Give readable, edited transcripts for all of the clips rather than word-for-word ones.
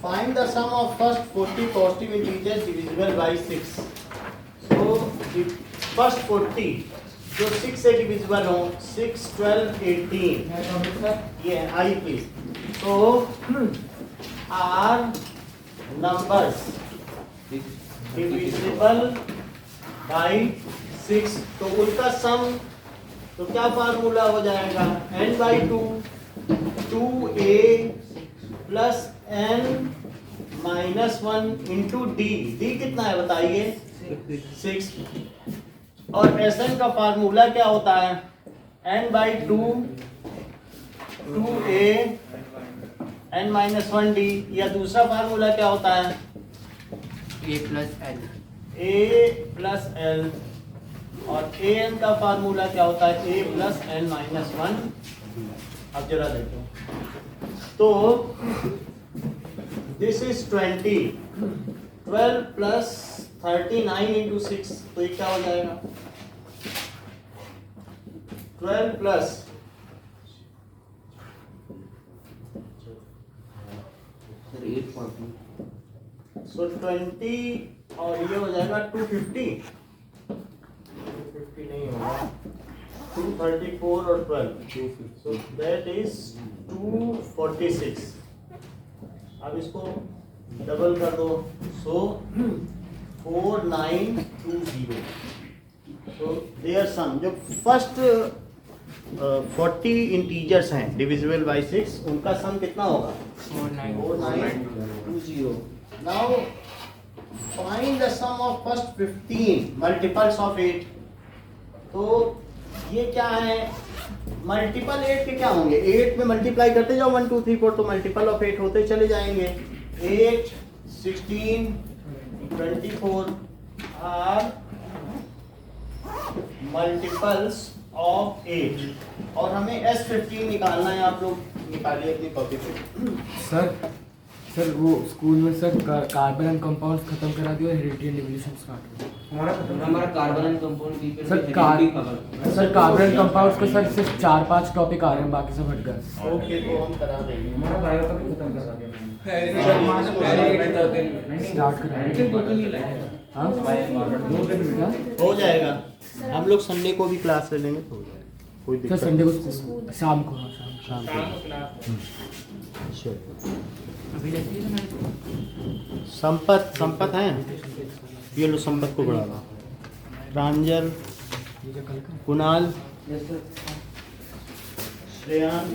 Find the sum of first 40 positive integers divisible by 6. So the first 40 जो 6 से divisible हो, 6, 12, 18 ये आई please. So are numbers divisible by 6, तो उनका सम तो क्या फार्मूला हो जाएगा, n by 2 2a plus n minus 1 into D. D कितना है बताइए, 6. और Sn का फार्मूला क्या होता है, n by 2 2a n minus 1 D. या दूसरा फार्मूला क्या होता है, a प्लस l. और an का फार्मूला क्या होता है, a प्लस n माइनस 1. अब जरा देखो तो दिस इज 20, 12 प्लस 39 इंटू 6, तो ये क्या हो जाएगा, 12 प्लस 20 और ये हो जाएगा 250 नहीं होगा, 234 और 12, so that is 246. अब इसको डबल कर दो, so 4920. so their sum जो फर्स्ट 40 इंटीजर्स हैं डिविजिबल बाय 6, उनका सम कितना होगा, 4920. Now find the sum of first 15 multiples of 8. तो ये क्या है, मल्टीपल 8 के क्या होंगे, 8 में मल्टीप्लाई करते जाओ 1 2 3 4, तो मल्टीपल ऑफ 8 होते चले जाएंगे. 8 16 24 आर मल्टीपल्स ऑफ 8. और हमें S15 निकालना है, आप लोग निकालिए अपनी कॉपी पे. सर वो स्कूल में सर कार्बन एंड कंपाउंड्स खत्म करा दिया, हेरिडिटी एंड डिवीजन स्टार्ट हो. हमारा कार्बन एंड कंपाउंड की सर कार्बन एंड कंपाउंड्स का सर सिर्फ 4-5 टॉपिक आ रहे हैं, बाकी सब हट गए. ओके, तो हम करा देंगे. हमारा बायो का भी खत्म करा दिया स्टार्ट करेंगे. हाँ हो जाएगा. हम लोग संडे को भी क्लास ले लेंगे तो हो जाएगा, कोई सर दिक्कत संडे को शाम को. शाम को. संपत है, ये लो संपत को बढ़ा दो. प्रांजल, कुणाल, श्रेयान,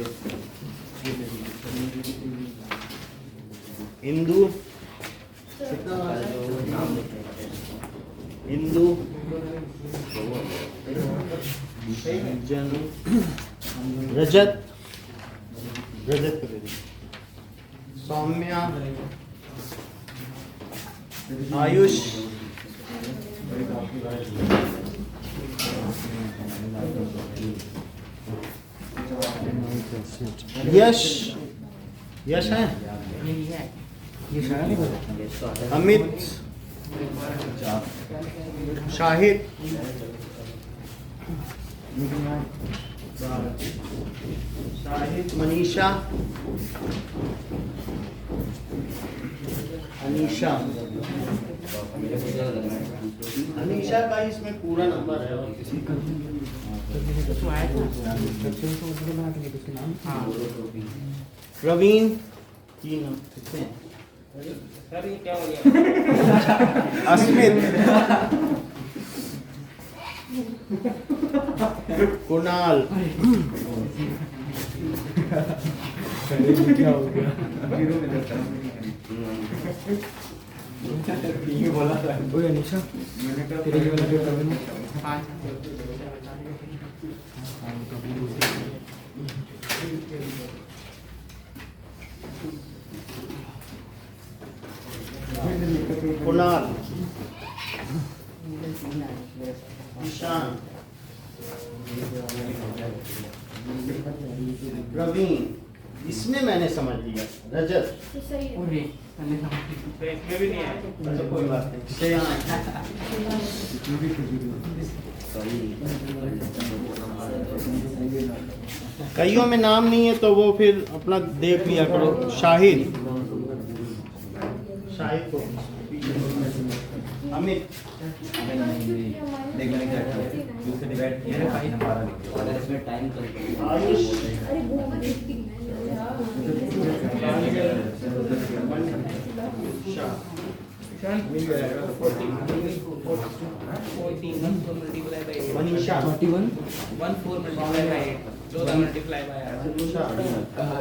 इंदु, जनु, रजत, सौम्या, आयुष, यश है, अमित, शाहिद, मनीषा, अनीशा. अनीशा का इसमें पूरा नंबर है. प्रवीण, 3 नाम कितने हैं? सर ये क्या हो गया? अस्मित, कुणाल, क्या हो गया, बोला था. ओए अनीशा तेरे के वाला जो कर देना. कुणाल, ईशान, प्रवीण, इसमें मैंने समझ लिया. रजत, इसमें भी नहीं है. अच्छा कोई बात नहीं. श्रेयान, कईयों में नाम नहीं है तो वो फिर अपना देख लिया करो। शाहिद, शाहिद को अमित, आयुष, मनीषा, 41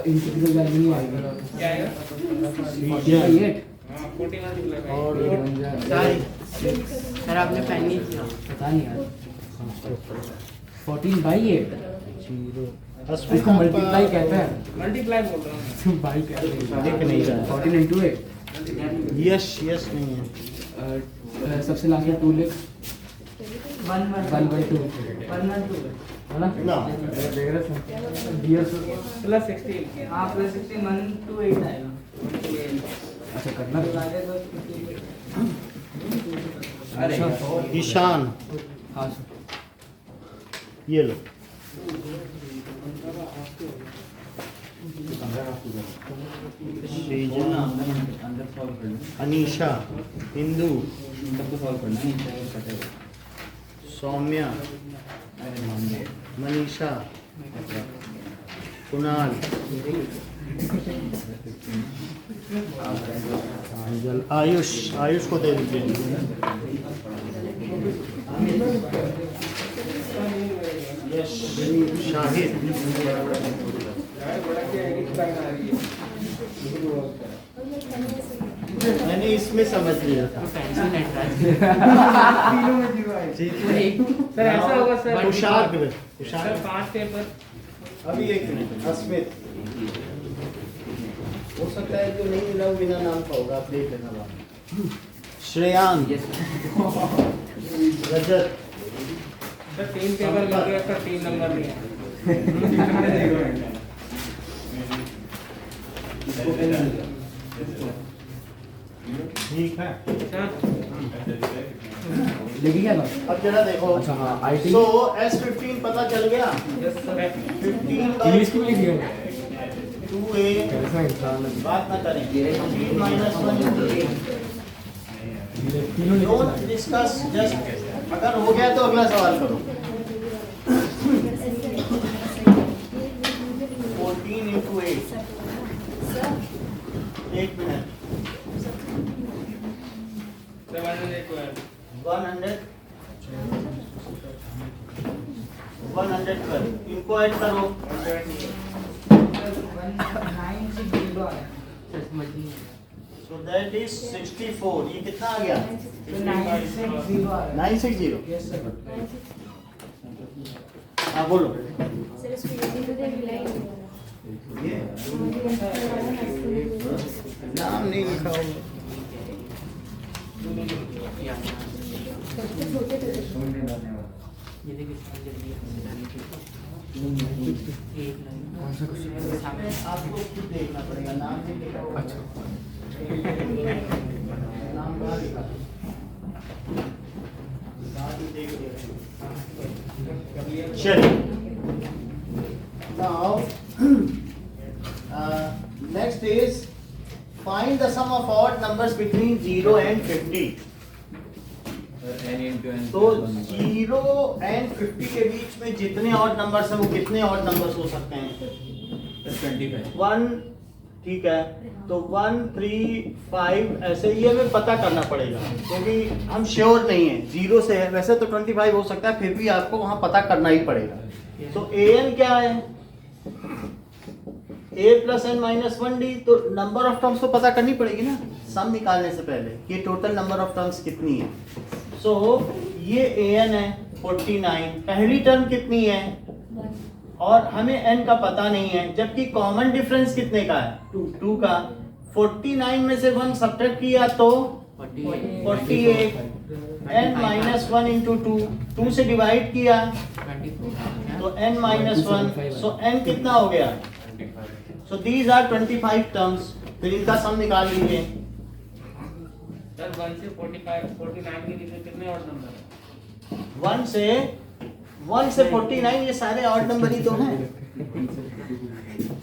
इंटीग्रल वैल्यू नहीं आएगा। और सर आपने पेन नहीं किया। पता नहीं यार। 14/8 इसको मल्टीप्लाई कहते हैं। मल्टीप्लाई बोल रहा हूँ। बाई कहते हैं। दिख नहीं रहा। 14 into 8। यस यस नहीं है। सबसे लास्ट में 2 लिख 1/2 है ना? ना। देख रहे थे डियर सर। प्लस 16 हाँ प्लस 16 1 to 8 आएगा। अच्छा करना अरे ईशान, हाँ सर। ये लो। सृजना, अनीशा, हिंदू, सौम्या, मनीषा, कुणाल, आयुष, आयुष को दे दीजिए। यश, शाहिद, मैंने इसमें समझ लिया था। सर ऐसा होगा sir Tushar, sir Tushar 5 paper अभी एक मिनट। अस्मित, हो सकता है जो नहीं मिला वो बिना नाम का होगा, आप देख लेना बात। श्रेयान, रजत, सर 3 पेपर मिल गया सर 3 नंबर नहीं है। ठीक है। लिखी क्या ना? अब जरा देखो। अच्छा हाँ IT सो S15 पता चल गया। 15 इंग्लिश की भी लिखी है। 2A, कैसा इंसान है। बात ना करें। 15 - 1 तीनों लिखे डोंट डिस्कस, जस्ट अगर हो गया तो अगला सवाल करो। 14 into 8, एक मिनट। 112 इनको ऐड करो। So that is 64। ये कितना आ गया? 960। हाँ बोलो। ये नाम नहीं लिखा होगा। आपको खुद देखना पड़ेगा, नाम नहीं लिखा होगा। अच्छा नाम कहाँ लिखा? चलिए। Now, next is find the sum of odd numbers between 0 and 50. तो 0 and 50 के बीच में जितने ऑड नंबर्स हैं वो कितने ऑड नंबर्स हो सकते हैं? 1, ठीक है। तो 1, 3, 5 ऐसे ये हमें पता करना पड़ेगा क्योंकि हम श्योर नहीं है। 0 से है, वैसे तो 25 हो सकता है, फिर भी आपको वहाँ पता करना ही पड़ेगा। तो an क्या है? a + n - 1d। तो नंबर ऑफ टर्म्स तो पता करनी पड़ेगी ना सम निकालने से पहले कि टोटल नंबर ऑफ टर्म्स कितनी है। सो ये an है 49, पहली टर्म कितनी है और हमें n का पता नहीं है, जबकि कॉमन डिफरेंस कितने का है? 2 का। 49 में से 1 सब्ट्रैक्ट किया तो 48, n - 1 into 2 से डिवाइड किया तो n - 1, सो n कितना हो गया? So these are 25 terms. फिर इनका सम निकाल लीजिए। सर 1 से 49 के बीच में कितने और नंबर है? 1 से 1 से 49 ये सारे ऑड नंबर ही तो हैं,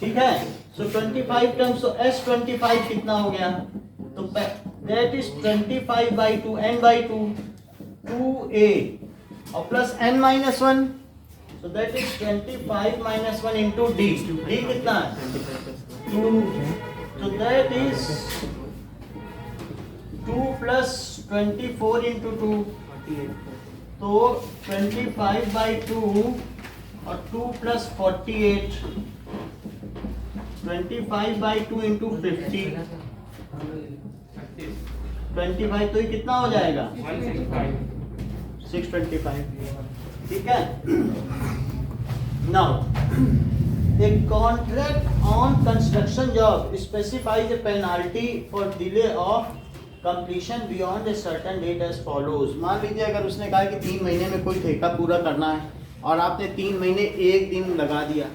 ठीक है। सो 25 टर्म्स, तो S25 कितना हो गया, तो दैट इज 25/2 n/2 2a और plus n-1, so that is 25 minus 1 into d. d कितना है 2, so that is 2 plus 24 into 2, तो 25/2 और 2 plus 48, 25/2 into 50, 25 तो ये कितना हो जाएगा 625, ठीक है। Now, a contract on construction job specifies a penalty for delay of completion beyond a certain date as follows. मान लीजिए अगर उसने कहा कि 3 महीने में कोई ठेका पूरा करना है और आपने 3 महीने 1 दिन लगा दिया,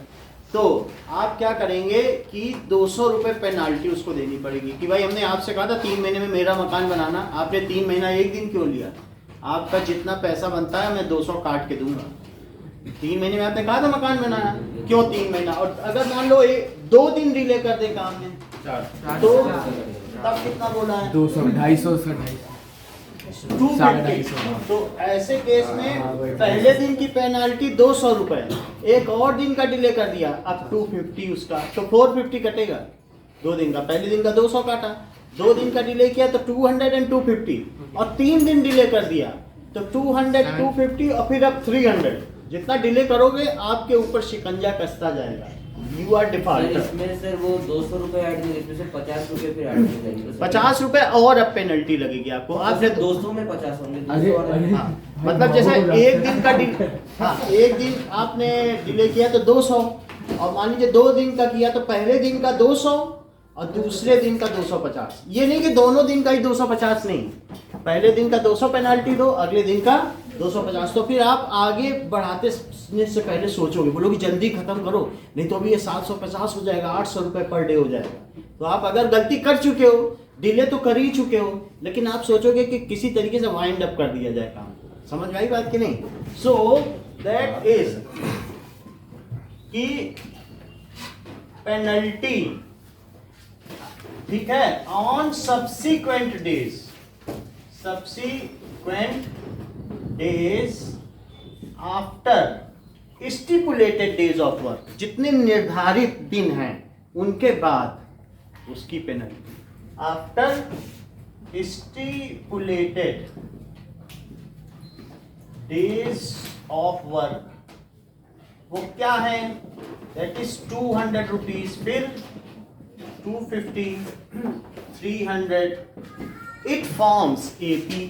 तो आप क्या करेंगे कि 200 रुपये पेनाल्टी उसको देनी पड़ेगी कि भाई हमने आपसे कहा था 3 महीने में मेरा मकान बनाना, आपने 3 महीना 1 दिन क्यों लिया, आपका जितना पैसा बनता है मैं 200 काट के दूंगा। 3 महीने में आपने कहा था मकान बनाना, क्यों 3 महीना, और अगर मान लो 2 दिन डिले कर दे काम में तो तब कितना बोला है 200 250 से 250। तो ऐसे केस में पहले दिन की पेनाल्टी 200 रुपए, एक और दिन का डिले कर दिया अब 250 उसका, तो 450 कटेगा 2 दिन का, पहले दिन का 200 काटा, 2 दिन का डिले किया तो 200 एंड 250, और 3 दिन डिले कर दिया तो 200 250 और फिर अब 300। जितना डिले करोगे आपके ऊपर शिकंजा कसता जाएगा, यू आर डिफॉल्टर। इसमें सर वो 200 रुपए ऐड करेंगे, इसमें से 50 रुपए फिर ऐड हो जाएंगे, 50 रुपए और अब पेनल्टी लगेगी आपको, आपने 200 में 50 होंगे, अरे, 200 और अरे। हाँ, मतलब जैसे 1 दिन का डिले, हाँ 1 दिन आपने डिले किया तो 200, और मान लीजिए 2 दिन का किया तो पहले दिन का 200 और दूसरे दिन का 250। ये नहीं कि दोनों दिन का ही 250, नहीं, पहले दिन का 200 पेनाल्टी दो, अगले दिन का 250। तो फिर आप आगे बढ़ाते से पहले सोचोगे, बोलोगे जल्दी खत्म करो, नहीं तो अभी ये 750 हो जाएगा, 800 रुपये पर डे हो जाएगा। तो आप अगर गलती कर चुके हो, डिले तो कर ही चुके हो, लेकिन आप सोचोगे कि किसी तरीके से वाइंड अप कर दिया जाए काम। समझ में आई बात कि नहीं? सो दैट इज कि पेनल्टी, ठीक है, on subsequent days after stipulated days of work, जितने निर्धारित दिन हैं उनके बाद उसकी penalty, after stipulated days of work, वो क्या है, दैट इज 200 रुपीज, फिर 250, 300, इट फॉर्म्स एपी।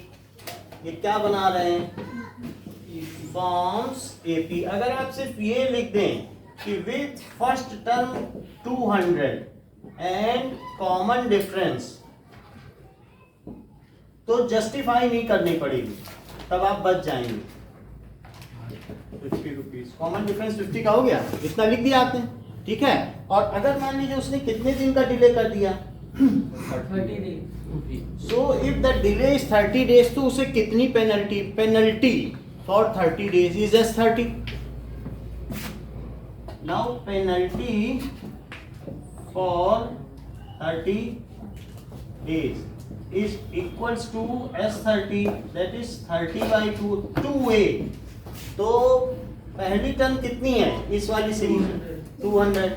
ये क्या बना रहे हैं, फॉर्म्स एपी। अगर आप सिर्फ ये लिख दें कि with first term 200 and common difference, तो जस्टिफाई नहीं करनी पड़ेगी, तब आप बच जाएंगे। 50 रुपीज, कॉमन डिफरेंस 50 का हो गया, इतना लिख दिया आपने, ठीक है। और अगर मान लीजिए उसने कितने दिन का डिले कर दिया, 30 दिन, so if the delay is 30 days, तो उसे कितनी penalty for 30 days is S 30। Now penalty for 30 days is equals to S 30, that is 30/2 2a। तो पहली टर्म कितनी है इस वाली सीरीज 200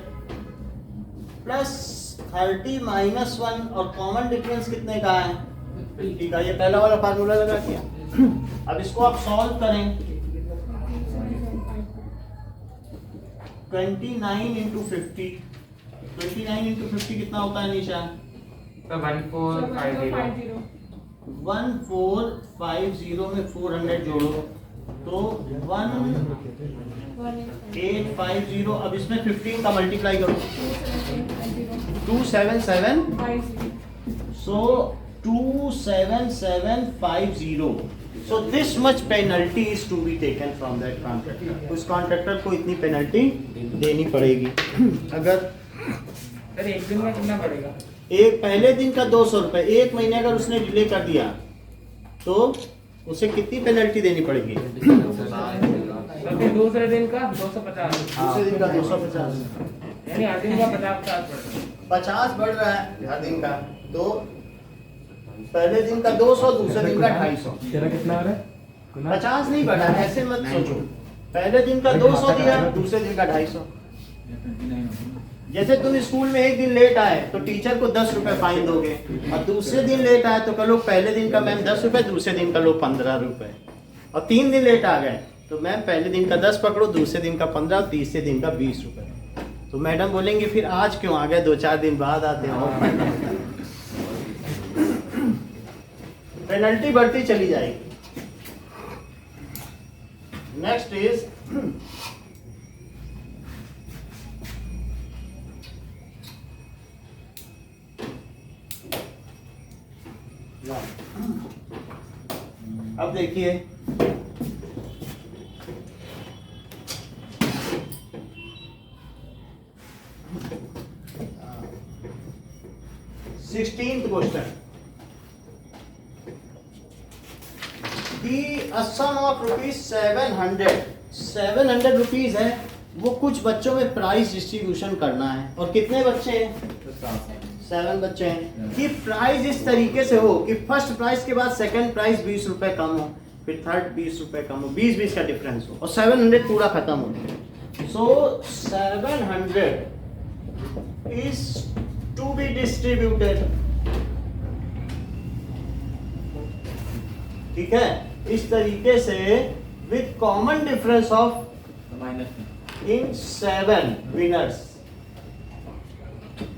प्लस 30 माइनस 1, और कॉमन डिफरेंस कितने का है 50 का। ये पहला वाला फार्मूला लगा दिया। अब इसको आप सॉल्व करें, 29 इंटू 50, 29 इंटू 50 कितना होता है निशा? 1450, 1450 में 400 जोड़ो तो 1850। अब इसमें 15 का मल्टीप्लाई करो, 277, so 27750। So this much penalty is to be taken from that contractor। उस कॉन्ट्रैक्टर को इतनी पेनल्टी देनी पड़ेगी। अगर सर एक दिन में कितना पड़ेगा? एक पहले दिन का 200 रुपये, 1 महीने अगर उसने डिले कर दिया तो उसे कितनी पेनल्टी देनी पड़ेगी? तो फिर दूसरे दिन का 250, दूसरे दिन का 250, यानी हर दिन का 50 50 बढ़ रहा है हर दिन का। तो पहले दिन का 200, दूसरे दिन का 250। तेरा कितना आ रहा है? 50 नहीं बढ़ा, ऐसे मत सोचो। पहले दिन का 200 दिया, दूसरे दिन का 250। जैसे तुम स्कूल में एक दिन लेट आए तो टीचर को 10 रुपए फाइन दोगे, और दूसरे दिन लेट आए तो कह लो पहले दिन का मैम 10 रुपए, दूसरे दिन का लो 15 रुपए। और 3 दिन लेट आ गए तो मैम पहले दिन का 10 पकड़ो, दूसरे दिन का 15, और तीसरे दिन का 20 रुपए। तो मैडम बोलेंगे फिर आज क्यों आ गए, 2-4 दिन बाद आते हो। पेनल्टी बढ़ती चली जाएगी। नेक्स्ट इज अब देखिए sixteenth question. Sum of rupees 700 rupees है, वो कुछ बच्चों में प्राइस डिस्ट्रीब्यूशन करना है। और कितने बच्चे हैं? 7 बच्चे हैं। कि प्राइस इस तरीके से हो कि फर्स्ट प्राइस के बाद सेकंड प्राइस 20 रुपए कम हो, फिर थर्ड 20 रुपए कम हो, 20-20 का डिफरेंस हो, और 700 पूरा खत्म हो। सो 700 इज टू बी डिस्ट्रीब्यूटेड। ठीक है, इस तरीके से with common difference of in 7 winners.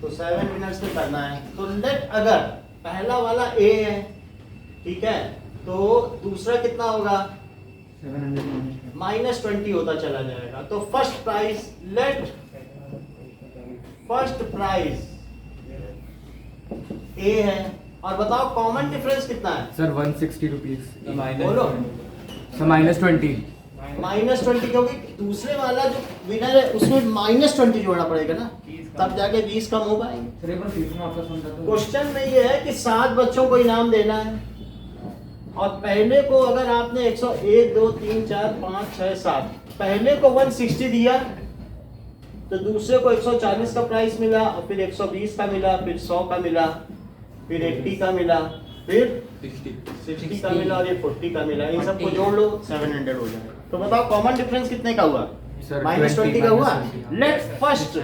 तो 7 विनर्स में करना है। तो लेट अगर पहला वाला ए है, ठीक है, तो दूसरा कितना होगा? -20 होता चला जाएगा। तो first price, let first price a है, और बताओ कॉमन डिफरेंस कितना है? Sir 160 rupees. बोलो। सर -20। -20, क्योंकि दूसरे वाला जो विनर है उसमें -20 जोड़ना पड़ेगा ना, तब जाके 20 कम हो पाएंगे। क्वेश्चन में ये है कि 7 बच्चों को इनाम देना है, और पहले को अगर आपने 101, 2, 3, 4, 5, 6, 7, पहले को 160 दिया तो दूसरे को 140 का प्राइस मिला, और फिर 120 का मिला, फिर 100 का मिला, फिर 80 का मिला, फिर 60 का मिला, और ये 40 का मिला। इन सबको जोड़ लो, 700 हो जाएगा। तो बताओ कॉमन डिफरेंस कितने का हुआ? -20 का हुआ। Late first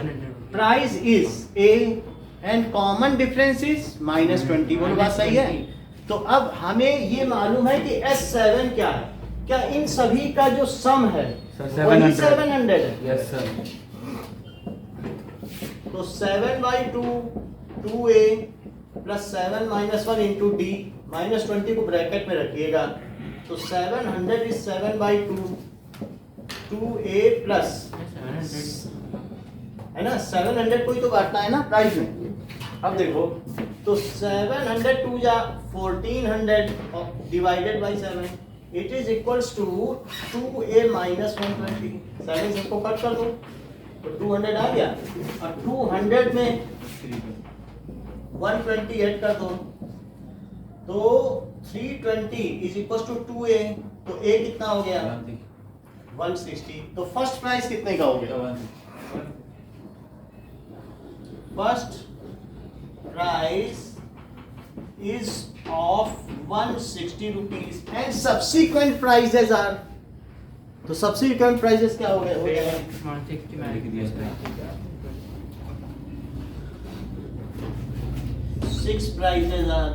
price is A and common difference is -20। बोलो बात सही है? तो अब हमें ये मालूम है कि S7 क्या है। क्या इन सभी का जो सम है वही 700 है? Yes sir. तो 7/2 2a प्लस 7 - 1 इंटू डी, -20 को ब्रैकेट में रखिएगा। तो 700 इज 7/2 2a प्लस, है ना, 700 को ही तो काटना है ना प्राइस में। अब देखो, तो 700 2 जा 1400 divided by 7, it is equals to 2a - 120। 7 सबको कट कर दो तो 200 आ गया, और 200 में 120 ऐड कर दो तो 320 इज इक्वल्स टू 2a। तो a कितना हो गया? 160। तो फर्स्ट प्राइस कितने का हो गया? First price is of 160 rupees and subsequent prices are, तो subsequent prices क्या हो गए? 6 prices are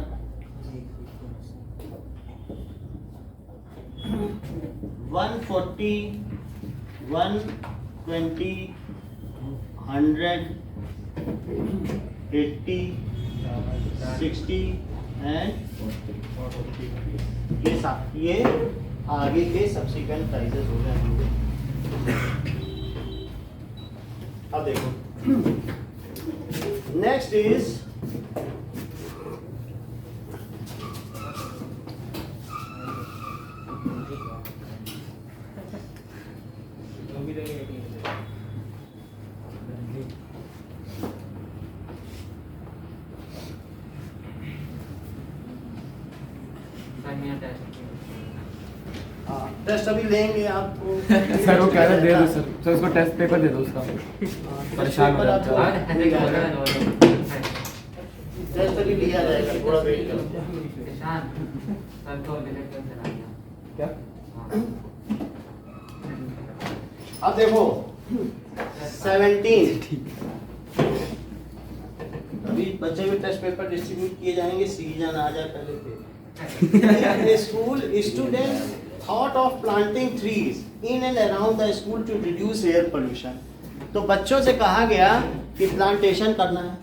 140 120 100 80 60 एंड ये आगे के सब्सिक्वेंट प्राइसेस हो जाएंगे। अब देखो, नेक्स्ट इज टेस्ट अभी लेंगे आपको। सर वो कह रहे दे दो सर उसको टेस्ट पेपर दे दो उसका। परेशान हो जाता है। टेस्ट अभी लिया जाएगा, थोड़ा वेट करो। क्या? अब देखो 17 अभी बच्चे भी टेस्ट पेपर डिस्ट्रीब्यूट किए जाएंगे, सीजन आ जाए पहले फिर। School student thought of planting trees in and around the school to reduce air pollution. तो बच्चों से कहा गया कि प्लांटेशन करना है,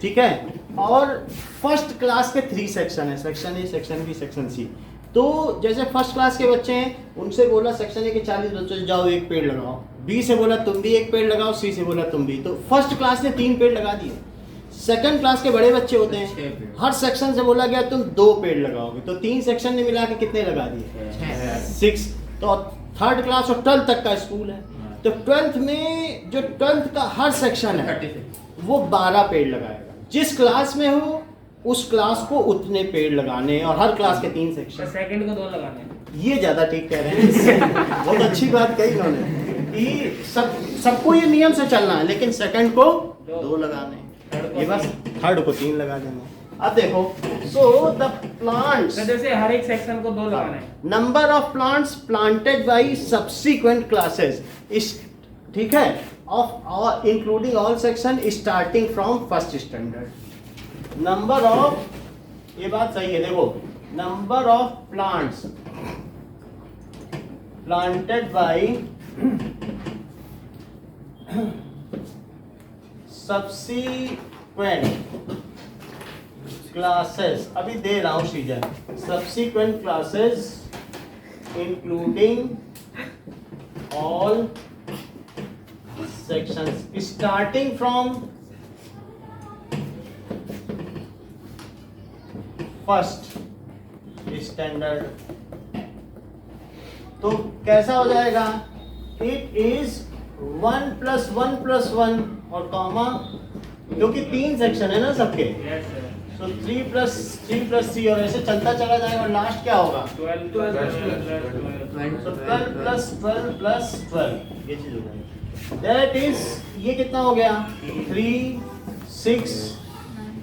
ठीक है। और फर्स्ट क्लास के 3 सेक्शन है, section A, section B, section C. तो जैसे फर्स्ट क्लास के बच्चे हैं, उनसे बोला सेक्शन ए के 40 बच्चों से जाओ 1 पेड़ लगाओ, बी से बोला तुम भी 1 पेड़ लगाओ, सी से बोला तुम भी। तो फर्स्ट क्लास ने 3 पेड़ लगा दिए। सेकंड क्लास के बड़े बच्चे होते हैं, हर सेक्शन से बोला गया तुम 2 पेड़ लगाओगे, तो 3 सेक्शन ने मिला के कितने लगा दिए? 6। तो थर्ड क्लास और 12th तक का स्कूल है। तो 12th में जो 12th का हर सेक्शन है वो 12 पेड़ लगाएगा। जिस क्लास में हो उस क्लास को उतने पेड़ लगाने, और हर क्लास के 3 सेक्शन। सेकंड को 2 लगाने। ये ज्यादा ठीक कह रहे हैं। बहुत अच्छी बात कही उन्होंने कि सबको ये नियम से चलना है, लेकिन सेकंड को 2 लगाने, ये बस थर्ड को 3 लगा देंगे। अब देखो, सो द प्लांट्स, तो जैसे हर एक सेक्शन को 2 लगाना है। Number of plants planted by subsequent classes इस, ठीक है, of including all section starting from first standard. Number of, ये बात सही है, देखो number of plants planted by subsequent classes, अभी दे रहा हूं season, subsequent classes including all sections starting from first standard। तो कैसा हो जाएगा? It is 1 + 1 + 1 और कॉमा, क्योंकि 3 सेक्शन है ना सबके, तो 3 + C, और ऐसे चलता चला जाएगा, और लास्ट क्या होगा? 12 + 12 + 12, ये चीज हो जाएगी। That is, ये कितना हो गया? 3, 6,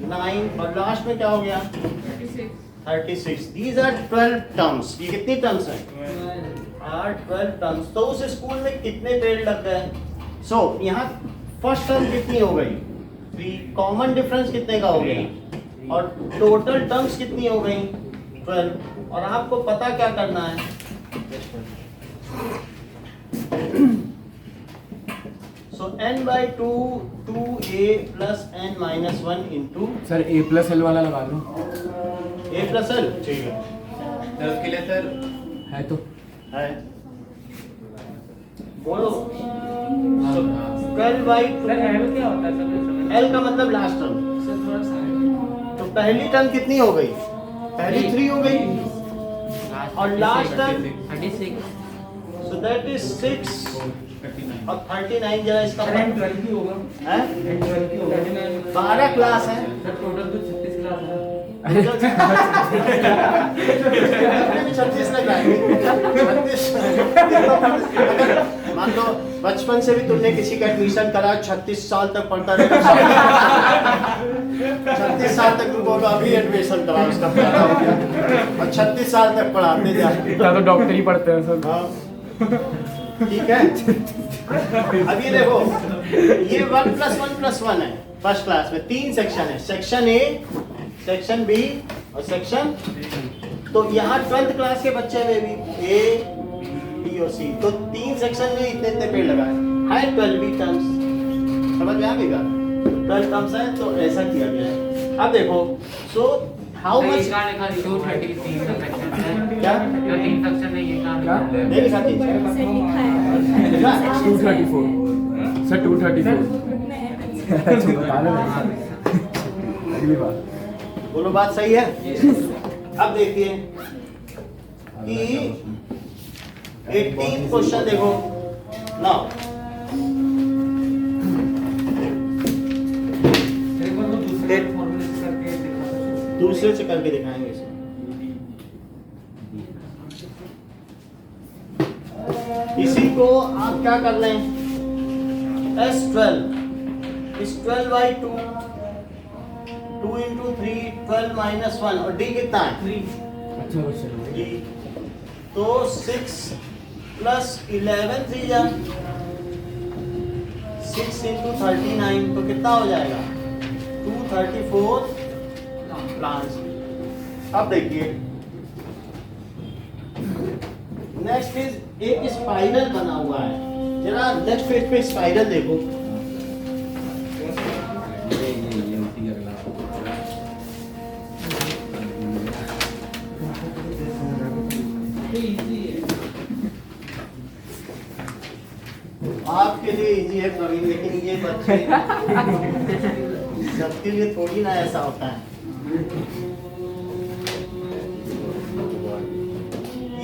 9, और लास्ट में क्या हो गया? 36। These are 12 terms। ये कितनी टर्म्स हैं? 12 टर्म्स। तो उस स्कूल में कितने पेड़ लग गए? सो यहाँ फर्स्ट टर्म कितनी हो गई? 3। कॉमन डिफरेंस कितने का हो गया? और टोटल टर्म्स कितनी हो गई? 12। और आपको पता क्या करना है? So n/2 2a + n - 1 into sir A+L वाला लगा लो। a+l, ठीक है। तो उसके लिए सर है तो है, बोलो। So 12/2, सर एल क्या होता है सर? l का मतलब लास्ट टर्म। सर थोड़ा सा तो पहली टर्म कितनी हो गई? पहली 3 हो गई, और last term 36। so that is 6 और 39 जरा इसका सर एन 12 की होगा। है, एन 12 की होगा। 12 क्लास है। सर टोटल तो 36 क्लास है। 36 लग रहा है। 36 मान लो बचपन से भी तुमने किसी का एडमिशन करा, 36 साल तक पढ़ता रहा, 36 साल तक तुम बोलो अभी एडमिशन करा, उसका फायदा हो गया, और 36 साल तक पढ़ाते जाते। इतना तो डॉक्टर ही पढ़ते हैं सर। हाँ, ठीक है। अब ये देखो, ये 1 + 1 + 1 है। फर्स्ट क्लास में 3 सेक्शन है, सेक्शन ए, सेक्शन बी और सेक्शन, तो यहाँ 12th क्लास के बच्चे में भी ए, बी और सी, तो 3 सेक्शन में इतने इतने पेड़ लगाए है। 12 टर्म्स, समझ में आ गया? 12 टर्म्स है, तो ऐसा किया गया है। अब देखो, सो हाउ मच, क्या नहीं लिखा थी? लिखा? 234 सर 234। अगली बार बोलो, बात सही है? अब देखिए कि 18 क्वेश्चन देखो ना, दूसरे से करके दिखाएंगे इसे। को आप क्या कर लें, S12 इस 12/2 2 into 3 12 minus 1 और D कितना है 3 अच्छा क्वेश्चन है। D तो 6 plus 11 3 जा 6 into 39 तो कितना हो जाएगा 234 प्लांट्स। अब देखिए नेक्स्ट इज एक स्पाइरल बना हुआ है, जरा नेक्स्ट पेज पे स्पाइरल देखो। आपके लिए इजी है प्रवीण, लेकिन ये बच्चे सबके लिए थोड़ी ना ऐसा होता है।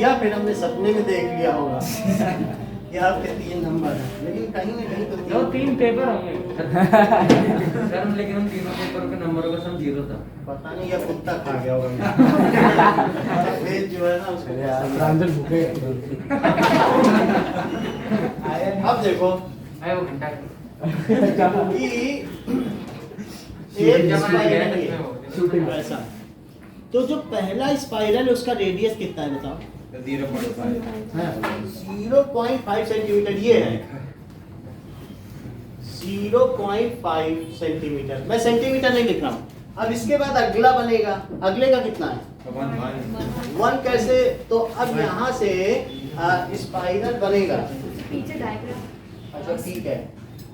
या फिर हमने सपने में देख लिया होगा कि आपके 3 नंबर हैं, लेकिन कहीं ना कहीं तो दो 3 पेपर होंगे। सर लेकिन हम तीनों पेपर के नंबरों का सम 0 था। पता नहीं या कुत्ता खा गया होगा वेज जो है ना उसको। प्रांजल भूखे अब देखो आए वो घंटा कि एक स्पाइरल है ऐसा, तो जो पहला स्पाइरल है उसका रेडियस कितना है बताओ 0.5 सेंटीमीटर। ये है 0.5 सेंटीमीटर, मैं सेंटीमीटर नहीं लिख रहा हूँ। अब इसके बाद अगला बनेगा, अगले का कितना है 1 कैसे, तो अब यहाँ से स्पाइरल बनेगा। पीछे डायग्राम। अच्छा ठीक है,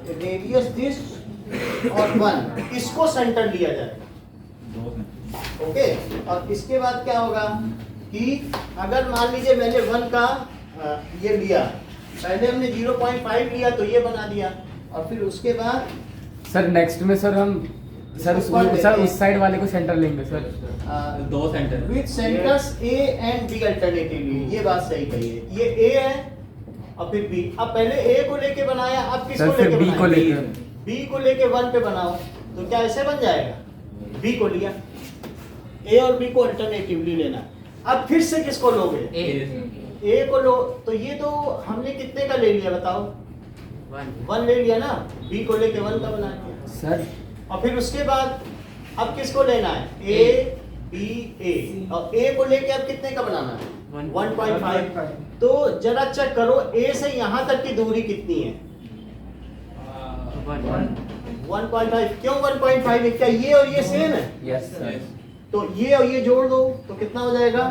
रेडियस दिस और 1 इसको सेंटर लिया जाएगा, ओके। और इसके बाद क्या होगा कि अगर मान लीजिए मैंने 1 का ये लिया, पहले हमने 0.5 लिया तो ये बना दिया, और फिर उसके बाद सर नेक्स्ट में सर हम सर उस साइड वाले को सेंटर लेंगे sir. 2 centre with centres A and B alternatively. ये बात सही कही है, ये A है और फिर B। अब पहले A को लेके बनाया, अब किसको सर फिर लेके B को बनाएंगे? लेकर B को लेके 1 पे बनाओ, तो क्या ऐसे बन जाएगा, B को लिया, A और B को अल्टरनेटिवली लेना। अब फिर से किसको लोगे, A को लो, तो ये तो हमने कितने का ले लिया बताओ 1 ले लिया ना, B को लेके 1 का बना दिया। सर और फिर उसके बाद अब किसको लेना है A B A, और A को लेके अब कितने का बनाना है 1.5। तो जरा चेक करो A से यहाँ तक की दूरी कितनी है 1.5। क्यों 1.5 है, क्या ये और ये सेम है, यस सर। तो ये और ये जोड़ दो तो कितना हो जाएगा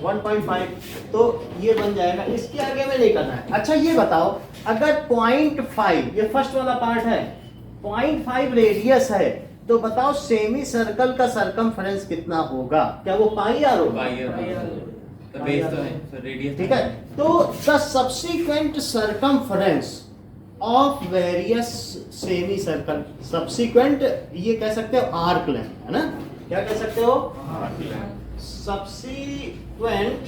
1.5, तो ये बन जाएगा। इसके आगे में नहीं करना है। अच्छा ये बताओ अगर 0.5, ये फर्स्ट वाला पार्ट है, 0.5 रेडियस है, तो बताओ सेमी सर्कल का सरकमफेरेंस कितना होगा, क्या वो पाई आर होगा, तो बेस तो है सर रेडियस। ठीक है। तो the subsequent circumference of various semi circle, subsequent ये कह सकते हो आर्क लेंथ है ना, क्या कह सकते हो subsequent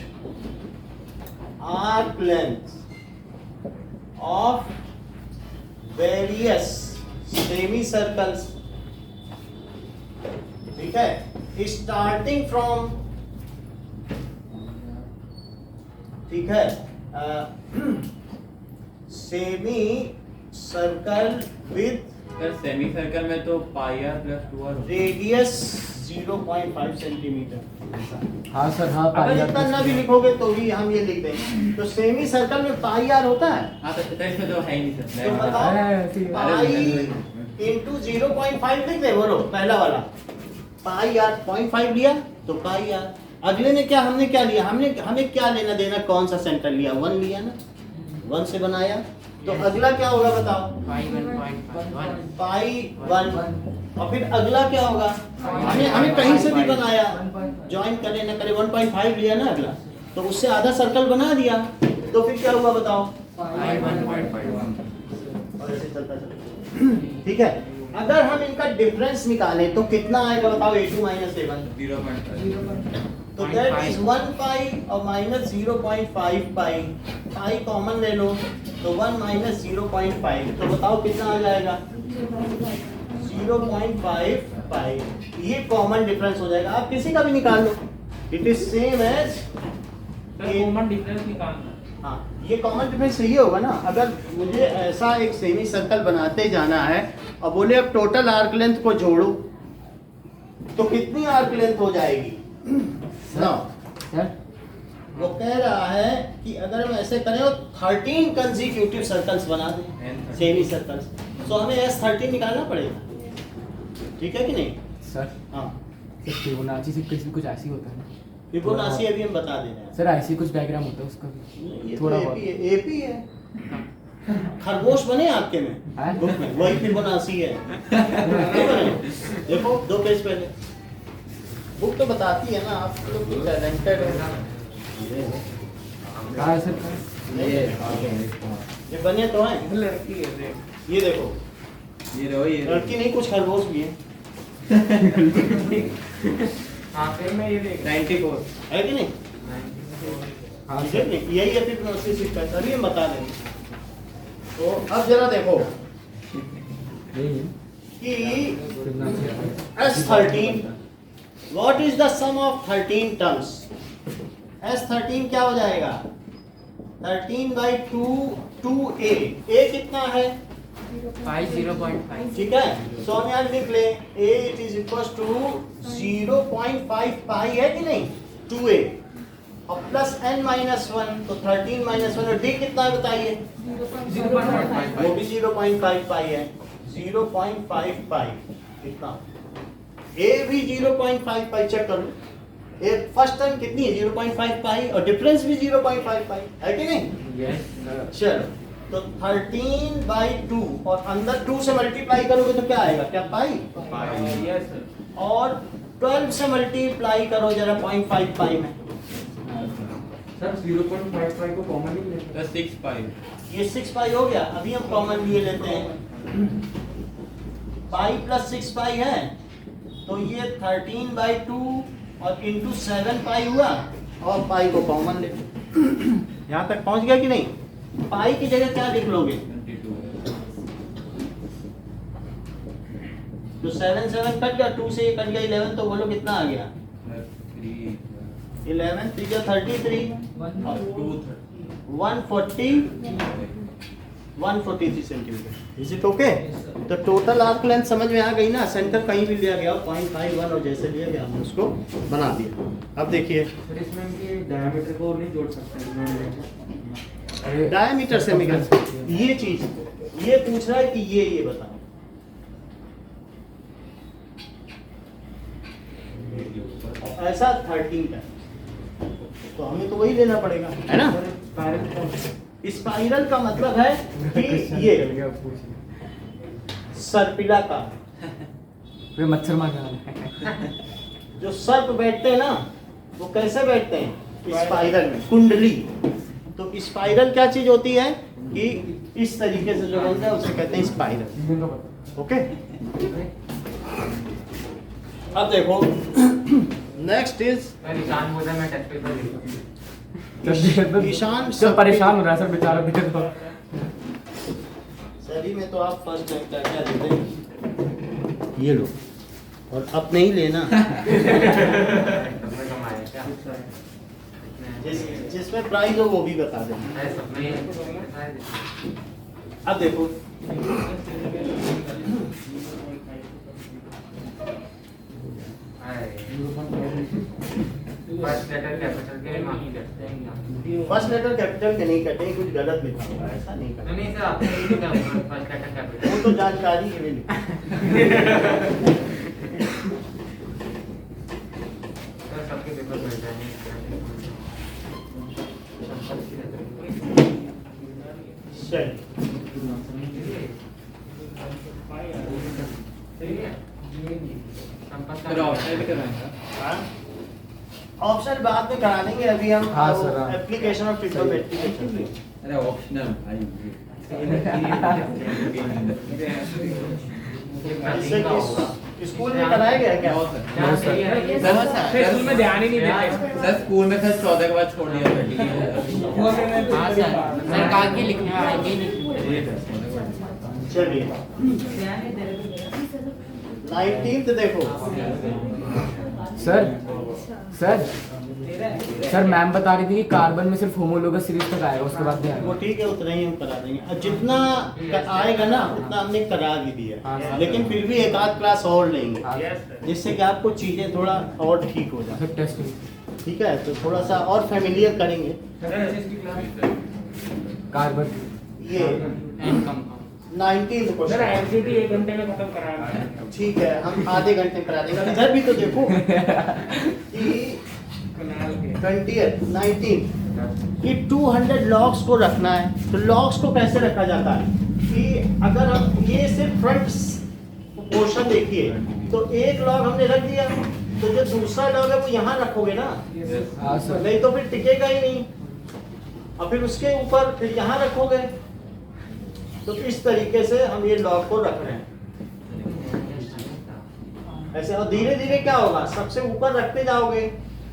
arc length of various semi circles, ठीक है, स्टार्टिंग फ्रॉम, ठीक है, semi circle with sir semi circle में तो pi r plus 2 r radius 0.5 centimetre. हाँ सर हाँ अगर इतना ना भी लिखोगे तो भी हम ये लिख देंगे। तो सेमी सर्कल में पाई आर होता है, हाँ तो इसमें तो है ही नहीं तो सर। बताओ पाई इंटू 0.5 लिख दे, बोलो पहला वाला पाई आर 0.5 लिया तो पाई आर। अगले में क्या हमने क्या लिया, हमें क्या लेना देना, कौन सा सेंटर लिया 1 लिया ना, 1 से बनाया, तो अगला क्या होगा बताओ पाई 1, और फिर अगला क्या होगा, हमें कहीं से भी बनाया, ज्वाइन करे ना करे 1.5 लिया ना अगला, तो उससे आधा सर्कल बना दिया, तो फिर क्या हुआ बताओ पाई 1.5, और ऐसे चलता चलता। ठीक है, अगर हम इनका डिफरेंस निकालें तो कितना आएगा बताओ, A2 माइनस A1 0.5, तो दैट इज 1 पाई और माइनस 0.5 पाई, पाई कॉमन ले लो तो 1 माइनस 0.5, तो बताओ कितना आ जाएगा 0.5 पाई। ये कॉमन डिफरेंस हो जाएगा, आप किसी का भी निकाल लो, it is same as common difference निकालना। हाँ ये कॉमन डिफरेंस यही होगा ना, अगर मुझे ऐसा एक सेमी सर्कल बनाते जाना है और बोले अब टोटल आर्क लेंथ को जोड़ो तो कितनी आर्क लेंथ हो जाएगी? ना सर वो कह रहा है कि अगर हम ऐसे करें और 13 कंसेक्यूटिव सर्कल्स बना दें सेमी सर्कल्स, तो हमें S13 निकालना पड़ेगा, ठीक है कि नहीं? सर हाँ, सर फिबोनाची सीक्वेंस भी कुछ ऐसी होता है ना? फिबोनाची अभी हम बता दे रहे हैं। सर ऐसी कुछ डायग्राम होता है उसका भी? ये थोड़ा तो बहुत। एपी है। खरगोश बने आपके में हैं? बुक में वही फिबोनाची है। नहीं बने? देखो 2 पेज पहले बुक तो बताती है ना, आप लोग भी टैलेंटेड हो। कहाँ है सर? ये बने तो हैं, लड़की है देख। ये देखो, ये रहो ये लड़की नहीं कुछ खरगोश भी है, आखिर में ये देख 94 है कि नहीं? हाँ ठीक है सर। कि नहीं? यही है फिबोनाची सीक्वेंस, अभी हम बता देंगे। तो अब जरा देखो यही है कि Fibonacci. S13 what is the sum of 13 terms? S13 क्या हो जाएगा? 13/2 2a, a कितना है? 0.5 ठीक है, सो हम यहाँ लिख ले a it is equal to 0.5 pi है कि नहीं 2a और प्लस n-1 तो 13 - 1 और d कितना है बताइए? 0.5 वो भी 0.5 पाई है, 0.5 पाई कितना? a भी 0.5 पाई, चेक कर लो। ए फर्स्ट टर्म कितनी है? 0.5 पाई और डिफरेंस भी 0.5 पाई है कि नहीं? Yes sir. चलो तो 13/2 और अंदर 2 से मल्टीप्लाई करोगे तो क्या आएगा? क्या पाई? Yes sir. और 12 से मल्टीप्लाई करो जरा 0.5 पाई में, सर 0.55 को कॉमन ही लेते 6 पाई ये 6 पाई हो गया। अभी हम कॉमन लिए लेते हैं, पाई प्लस 6 पाई है तो ये 13/2 और इंटू 7 पाई हुआ और पाई को कॉमन ले। यहाँ तक पहुँच गया कि नहीं? पाई की जगह क्या लिख लोगे? 22 तो 7 7 कट गया, 2 से ये कट गया 11, तो बोलो कितना आ गया? 11 3 33 और 143 सेंटीमीटर। Is it okay? तो टोटल आर्क लेंथ समझ में आ गई ना? सेंटर कहीं भी लिया गया 0.51 और जैसे लिया गया हमने उसको बना दिया। अब देखिए सर इसमें इनके डायमीटर को नहीं जोड़ सकते? डायमीटर से निकल ये चीज ये पूछ रहा है कि ये बताओ ऐसा 13 का, तो हमें तो वही लेना पड़ेगा, है ना? स्पाइरल का मतलब है कि ये सर्पिला का फिर मच्छर मार जाना। जो सर्प बैठते हैं ना वो कैसे बैठते हैं? स्पाइरल में, कुंडली। तो स्पाइरल क्या चीज होती है कि इस तरीके से जो बनता है उसे कहते हैं स्पाइरल। ओके, अब देखो नेक्स्ट इज निशान बोला मैं टच पे ईशान सब परेशान हो रहा है सर बेचारा दिक्कत हो। सभी में तो आप फर्स्ट टाइम क्या क्या देते हैं? ये लो, और अब नहीं लेना। जिसमें प्राइस हो वो भी बता देना। अब देखो फर्स्ट लेटर कैपिटल के मार्क करते हैं। फर्स्ट लेटर कैपिटल के नहीं कहते हैं, कुछ गलत लिखा हुआ है, ऐसा नहीं करते। नहीं सर आपने ये क्या फर्स्ट लेटर कैपिटल वो तो जानकारी के लिए लिखा। सर सबके पेपर मिल जाएंगे। चलिए फिर ऑप्शन भी कराएंगे। ऑप्शन बाद में करा देंगे, अभी हम हाँ, सर, हाँ। एप्लीकेशन ऑफ ट्रिग्नोमेट्री अरे ऑप्शनल भाई स्कूल में कराया गया क्या? स्कूल में ध्यान ही नहीं देते। सर स्कूल में सर 14 के बाद छोड़ दिया था। हाँ सर कहा कि लिखने आएंगे नहीं। चलिए 19th देखो सर अच्छा सर सर मैम बता रही थी कि कार्बन में सिर्फ होमोलोगस सीरीज तक आएगा, उसके बाद नहीं वो आएगा। ठीक है, उतना ही हम करा देंगे। अब जितना आएगा ना उतना हमने करा भी दिया, हाँ, सर। लेकिन फिर भी एक आध क्लास और लेंगे, हाँ, जिससे कि आपको चीजें थोड़ा और ठीक हो जाए। सर टेस्ट ठीक है, तो थोड़ा सा और फेमिलियर करेंगे कार्बन ये 19 सर क्वेश्चन। एमसीटी 1 घंटे में खत्म कराना है। ठीक है, हम आधे घंटे में करा देंगे। इधर भी तो देखो कि कनाल के 19 कि 200 लॉग्स को रखना है। तो लॉग्स को कैसे रखा जाता है कि अगर हम ये सिर्फ फ्रंट पोर्शन देखिए तो एक लॉग हमने रख दिया, तो जो दूसरा लॉग है वो यहाँ रखोगे ना, हाँ सर। नहीं तो फिर टिकेगा ही नहीं। और फिर उसके ऊपर फिर यहाँ रखोगे, तो इस तरीके से हम ये लॉग को रख रहे हैं ऐसे। और धीरे धीरे क्या होगा, सबसे ऊपर रखते जाओगे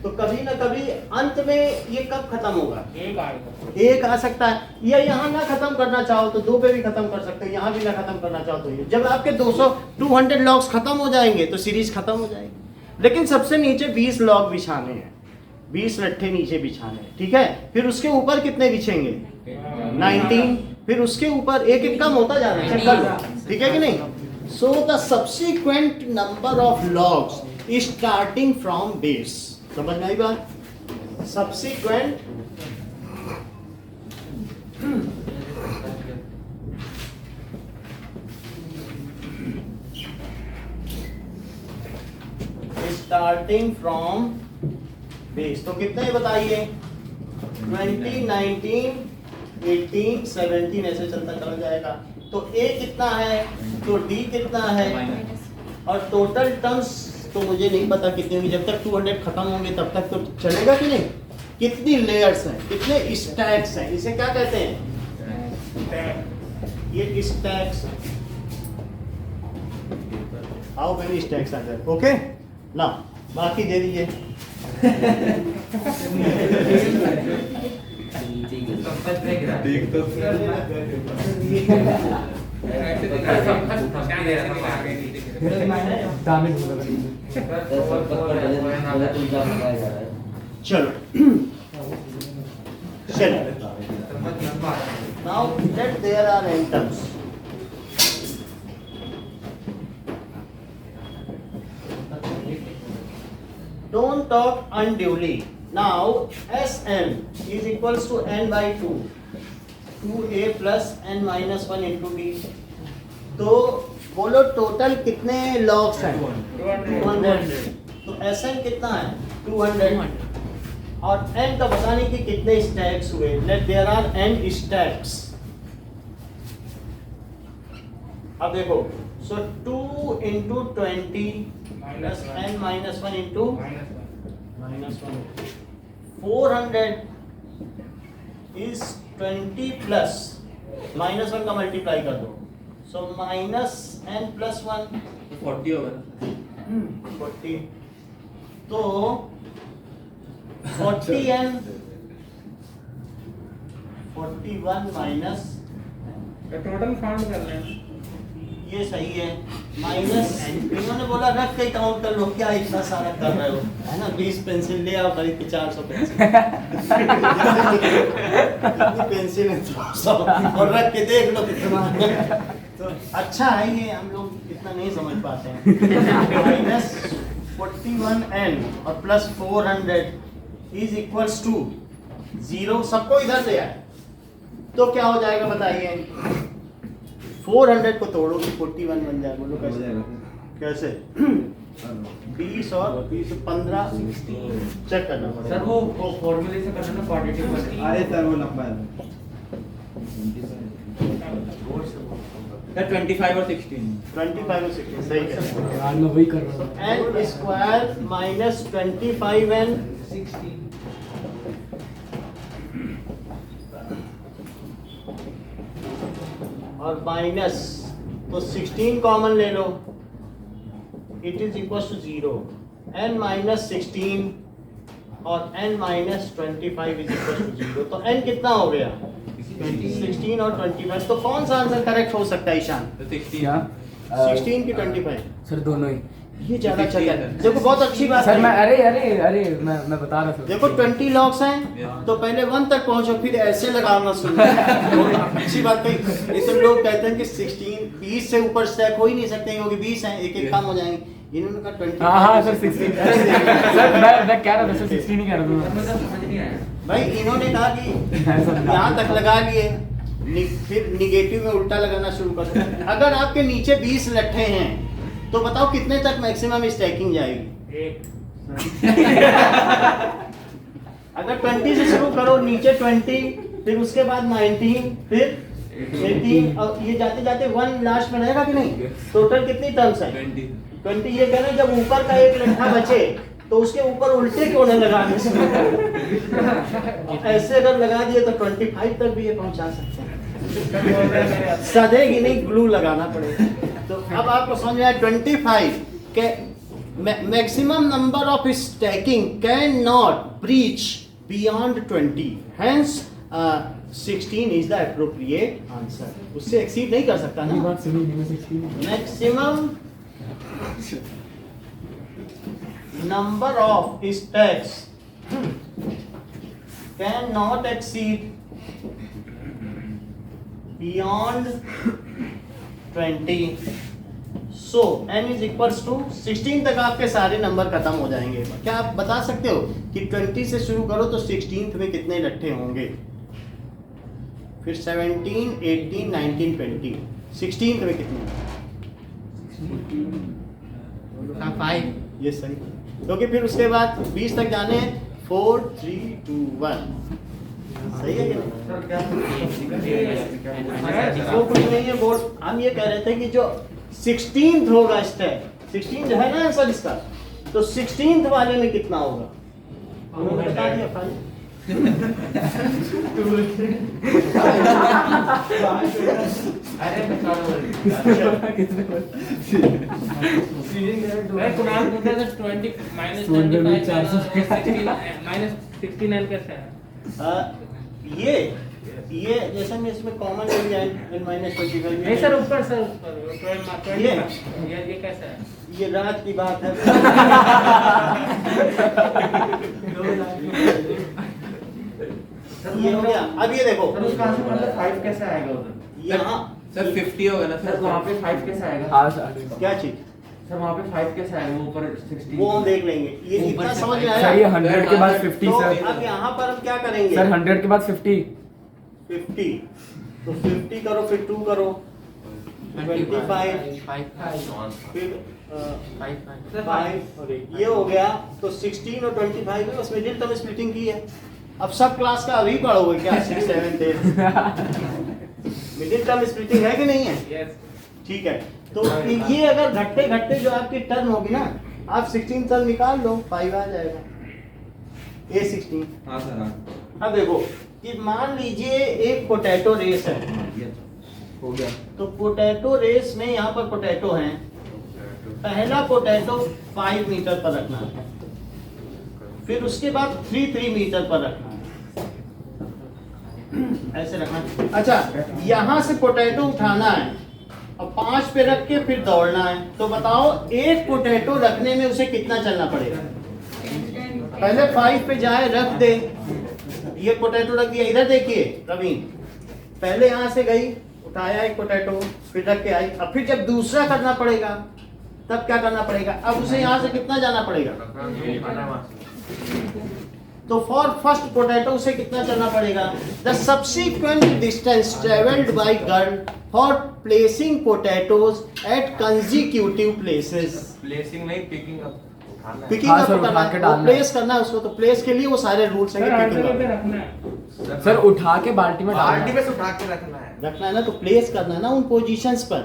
तो कभी ना कभी अंत में ये कब खत्म होगा, एक आएगा। एक आ सकता है, या यहाँ ना खत्म करना चाहो तो 2 पे भी खत्म कर सकते हो, यहाँ भी ना खत्म करना चाहो तो ये। जब आपके 200 लॉग्स खत्म हो जाएंगे तो सीरीज खत्म हो जाएगी। लेकिन सबसे नीचे 20 लॉग बिछाने हैं, 20 लट्ठे नीचे बिछाने हैं, ठीक है। फिर उसके ऊपर कितने बिछेंगे, 19। फिर उसके ऊपर एक एक कम होता जा रहा है, चेक कर लो, ठीक है कि नहीं। So the subsequent number of logs starting from base, समझ में आई बात। सब्सिक्वेंट स्टार्टिंग फ्रॉम बेस, तो कितने बताइए, 20, 19, 18, 17 ऐसे चलता चला जाएगा। तो A कितना है, तो D कितना है, और टोटल टर्म्स तो मुझे नहीं पता कितनी होंगी। जब तक 200 खत्म होंगे तब तक तो चलेगा कि नहीं। कितनी लेयर्स हैं, कितने स्टैक्स हैं, इसे क्या कहते हैं, ये stacks. How many stacks are there, okay ना, बाकी दे दीजिए। दामिन होगा। चलो चलो, now let there are atoms. Don't talk unduly. Now Sn is equals to n by 2, 2a plus n minus 1 into d. तो बोलो टोटल कितने लॉग्स हैं, 200। तो Sn कितना है, 200। और n का बताने की कितने स्टैक्स हुए, let there are n stacks. अब देखो, सो 2 into 20 plus n minus 1 into minus 1, 400 is 20 plus minus 1 का मल्टीप्लाई कर दो, सो माइनस n plus 1 40 होगा 40। तो 40n 41 माइनस, टोटल काउंट कर लें। ये सही है, माइनस इन्होंने बोला रख के काउंट कर लो, क्या इतना सारा कर रहे हो, है ना। 20 पेंसिल ले आओ, खरीद के 400 पेंसिल इतनी पेंसिल है 300, और रख के देख लो कितना है। तो अच्छा है ये, हम लोग इतना नहीं समझ पाते हैं। माइनस 41n और प्लस 400 इज इक्वल्स टू 0। सबको इधर ले आए तो क्या हो जाएगा बताइए, 400 को तोड़ोगे 41 बन जाएगा। बोलो कैसे, 20 और 20 15 चेक करना पड़ेगा। सर वो फॉर्मूले से करना ना, क्वाड्रेटिक में। अरे सर वो लंबा है सर 25 और 16 25 और 16 सही है। यार मैं वही कर रहा हूँ। एन स्क्वायर माइनस 25n 16 और माइनस, तो 16 कॉमन ले लो, it is equal to 0। n minus 16 और n minus 25 is equal to 0। तो n कितना हो गया, 16 और 25। तो कौन सा आंसर करेक्ट हो सकता है ईशान, क्या 16 की 25? सर दोनों ही, ये ज्यादा अच्छा है। देखो बहुत अच्छी बात सर मैं है। अरे मैं बता रहा था देखो 20 लॉक्स हैं तो पहले 1 तक पहुंचो, फिर ऐसे लगाना शुरू करो। अच्छी बात कही। ये सब लोग कहते हैं कि 16 20 से ऊपर स्टैक हो ही नहीं सकते क्योंकि 20 हैं, एक एक कम हो जाएंगे। इन्होंने कहा 20। हाँ सर 16 सर मैं कह रहा था सर 16 नहीं कह रहा था समझ नहीं आया। भाई इन्होंने कहा कि यहाँ तक लगा लिए, फिर निगेटिव में उल्टा लगाना शुरू कर दो। अगर आपके नीचे 20 लट्ठे हैं तो बताओ कितने तक मैक्सिमम स्टैकिंग जाएगी? एक अगर 20 से शुरू करो, नीचे 20, फिर उसके बाद 19, फिर 18 और ये जाते जाते 1 लास्ट में रहेगा कि नहीं? टोटल कितनी टर्म्स है? 20। ये कहना जब ऊपर का एक लट्ठा बचे तो उसके ऊपर उल्टे क्यों न लगाने से ऐसे अगर लगा दिए तो 25 तक भी ये पहुंचा सकते हैं। सदेगी नहीं, ग्लू लगाना पड़ेगा। तो अब आपको समझ में आया 25 के maximum number of stacking can not breach beyond 20, hence 16 is the appropriate answer. उससे एक्सीड नहीं कर सकता ये ना। बात सुनी नहीं 16 maximum number of stacks cannot exceed beyond 20, so n is equals to 16 तक आपके सारे नंबर खत्म हो जाएंगे। क्या आप बता सकते हो कि 20 से शुरू करो तो 16th में कितने लट्ठे होंगे? फिर 17, 18, 19, 20, 16th में कितने? 5। ये सही, क्योंकि फिर उसके बाद 20 तक जाने हैं। 4, 3, 2, 1 सही है कि नहीं? वो कुछ नहीं है बोर्ड। हम ये कह रहे थे कि जो 16th होगा स्टेप, 16 जो है ना आंसर इसका, तो 16th वाले में कितना होगा? उन्होंने बता दिया भाई। कुणाल पूछा था 20 -25 -69 कैसे है? ये जैसे मैं इसमें कॉमन ले जाए -25 नहीं सर, ऊपर सर ऊपर ये कैसा है? ये रात की बात है। ये हो गया। अब ये देखो सर उसका आंसर मतलब 5 कैसे आएगा उधर? यहाँ सर 50 होगा ना सर, वहाँ पे 5 कैसे आएगा? हाँ सर क्या चीज? सर वहाँ पे 5 कैसे आएगा? ऊपर 16 वो हम देख लेंगे। ये इतना समझ में सर आया? ये 100 के बाद 50 तो सर। अब यहाँ पर हम क्या करेंगे? सर 100 के बाद 50 तो 50 करो, फिर 2 करो, 25, फिर 5, ये हो गया। तो 16 और 25 में बस मिडिल टर्म स्प्लिटिंग की है। अब सब क्लास का अभी पढ़ोगे क्या? 6, 7, 8 मिडिल टर्म स्प्लिटिंग है कि नहीं है? यस। ठीक है। तो ये अगर घटते घटते जो आपकी टर्म होगी ना, आप 16 टर्म निकाल लो, 5 आ जाएगा। A16। हाँ सर हाँ अब देखो कि मान लीजिए एक पोटैटो रेस है, हो गया। तो पोटैटो रेस में यहाँ पर पोटैटो हैं। पहला पोटैटो 5 मीटर पर रखना है, फिर उसके बाद 3 मीटर पर रखना है, ऐसे रखना है। अच्छा, यहाँ से पोटैटो उठाना है और 5 पे रख के फिर दौड़ना है। तो बताओ एक पोटैटो रखने में उसे कितना चलना पड़ेगा? पहले 5 पे जाए, रख दे, ये पोटैटो रख दिया। इधर देखिए रवीन, पहले यहाँ से गई, उठाया एक पोटैटो, फिर रख के आई। अब फिर जब दूसरा करना पड़ेगा तब क्या करना पड़ेगा? अब उसे यहाँ से कितना जाना पड़ेगा? तो फॉर फर्स्ट पोटैटो उसे कितना चलना पड़ेगा? The subsequent distance travelled by girl for placing potatoes at consecutive places. Placing नहीं, पिकिंग अप। पिकिंग हाँ अप सर, करना उठा के है, डालना प्लेस करना है उसको। तो प्लेस के लिए वो सारे रूल्स हैं सर कि हर picking जगह up पे रखना है। सर उठा के बाल्टी में डालना बाल्टी है। में से उठा के रखना है। रखना है ना, तो प्लेस करना है ना उन पोजीशंस पर।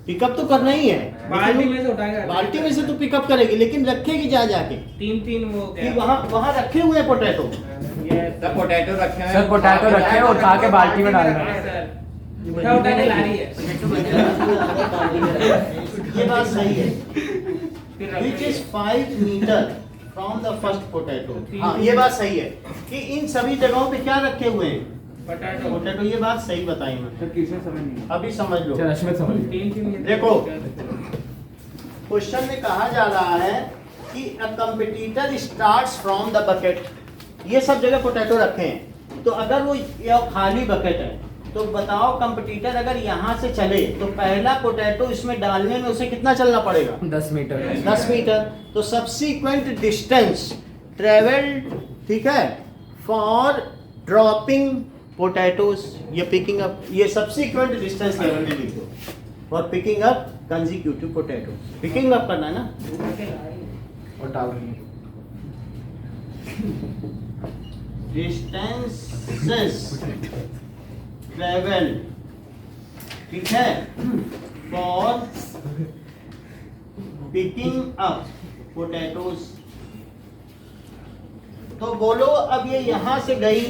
पिकअप तो करना ही है, बाल्टी लेकिन में से उठाएगा। बाल्टी में से तो पिकअप करेगी, लेकिन रखेगी जा जाके 3 वो हो कि गया। वहाँ रखे हुए पोटैटो। ये सर पोटैटो रखे हैं। सर पोटैटो रखे हैं, उठा के बाल्टी में डालना है। सर उठा के ला रही है। ये बात सही है। फिर Which is 5 metre from the first potato. हाँ, ये बात सही है कि इन सभी जगहों पे क्या रखे हुए हैं? पोटैटो। पोटैटो। ये बात सही बताई मैं, सर किसने समझ नहीं? अभी समझ लो। चल अश्मित समझ गया। 3 देखो। क्वेश्चन में कहा जा रहा है कि a competitor starts from the bucket. ये सब जगह पोटैटो रखे हैं, तो अगर वो ये खाली बकेट है तो बताओ कंपटीटर अगर यहाँ से चले तो पहला पोटैटो इसमें डालने में उसे कितना चलना पड़ेगा? 10 मीटर 10 मीटर। तो सब्सीक्वेंट डिस्टेंस ट्रेवल्ड, ठीक है, फॉर ड्रॉपिंग पोटैटोज, ये पिकिंग अप, ये सब्सीक्वेंट डिस्टेंस केवल में लिखो, for picking up consecutive potato. Picking up करना है ना, और डाल रही है। डिस्टेंसेस ट्रेवल, ठीक है, फॉर पिकिंग अप पोटैटोज। तो बोलो अब ये यहां से गई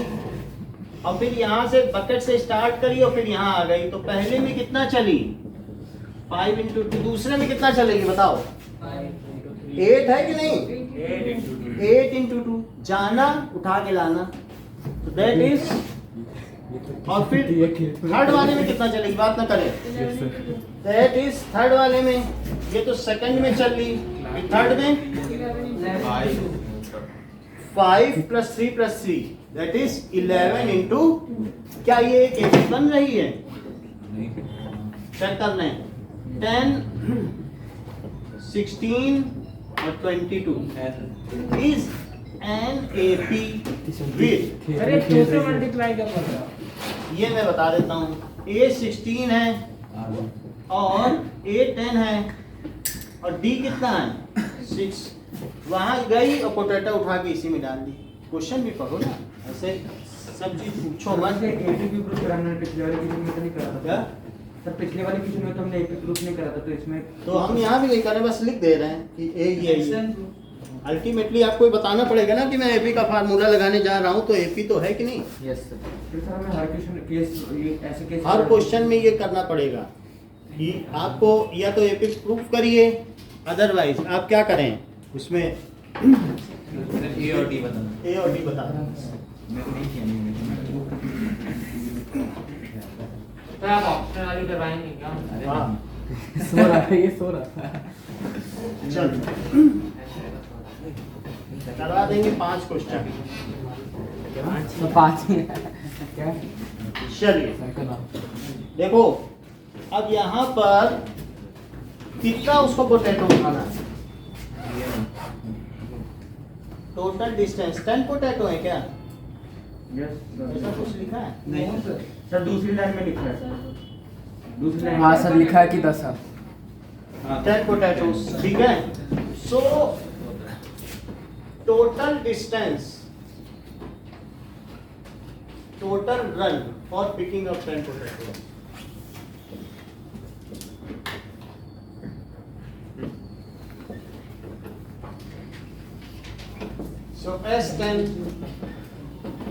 और फिर यहां से बकेट से स्टार्ट करी और फिर यहां आ गई, तो पहले में कितना चली? 5 इंटू 2। दूसरे में कितना चलेगी बताओ? 8 है कि नहीं? 8 इंटू 2। जाना उठा के लाना, तो दैट इज, और फिर थर्ड वाले में कितना चलेगी? बात ना करें, दैट इज थर्ड वाले में, ये तो सेकंड में चल रही, थर्ड में 5 plus 3 plus 3 that is 11 into, क्या ये एक एपी बन रही है? चेक करना है। 10, 16 और 22 इज एन एपी विथ, अरे 2 से मल्टीप्लाई कर रहा है। ये मैं बता देता हूँ, A 16 है और A 10 है और D कितना है? 6। वहां गई और पोटैटो उठा के इसी में डाल दी। क्वेश्चन भी पढ़ो ना, ऐसे सब चीज पूछो मत। एपी ग्रुप कराना है, पिछले वाले क्वेश्चन में तो नहीं करा था क्या? सर पिछले वाले क्वेश्चन में तो हमने एपी ग्रुप नहीं करा था, तो इसमें तो हम यहाँ भी नहीं कर रहे, बस लिख दे रहे हैं कि ए ये। अल्टीमेटली आपको ये बताना पड़ेगा ना कि मैं एपी का फार्मूला लगाने जा रहा हूँ, तो एपी तो है कि नहीं? Yes sir. फिर सर हमें हर क्वेश्चन केस, ये ऐसे केस हर क्वेश्चन में ये करना पड़ेगा कि आपको या तो एपी प्रूफ करिए, अदरवाइज आप क्या करें उसमें ए और डी बताना। ए और डी बता दें। तो आप ऑप्शन वाली करवाएंगे क्या? हाँ सो रहा है, ये सो रहा है। चल करवा देंगे 5 क्वेश्चन। तो 5 में क्या चलिए सर का नाम? देखो अब यहाँ पर कितना उसको पोटैटो उठाना है? टोटल डिस्टेंस 10 पोटैटो है क्या? ऐसा कुछ लिखा है? नहीं सर, दूसरी लाइन में लिखा है। दूसरी लाइन हाँ सर लिखा है कि 10 है। 10 पोटैटोस, ठीक है। So total distance, total run for picking up 10 potatoes, so S10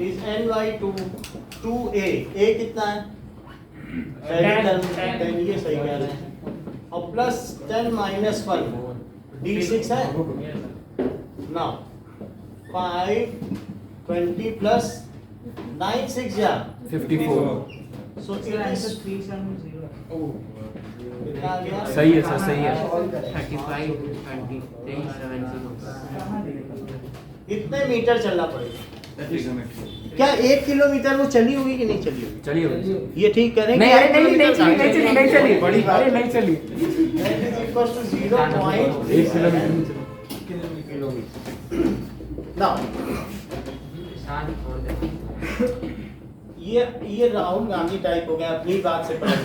is n by 2a। a कितना है? 10, ये सही कह रहे हैं, और प्लस 10 माइनस 1 d6 है। नाउ 5 20 प्लस 9 6 या 54। सो इट इज कितना आ गया? सही है सर, सही है। 35 20 23 70। इतने मीटर चलना पड़ेगा। क्या 1 किलोमीटर वो चली होगी कि नहीं चली होगी? चलिए ये ठीक करें? नहीं, अरे नहीं नहीं चली, नहीं चली, नहीं चली, बड़ी बात अरे है। नहीं चली। 0.3 किलोमीटर। नाउ शांत छोड़ दे। ये राहुल गांधी टाइप हो गया, अपनी बात से पलट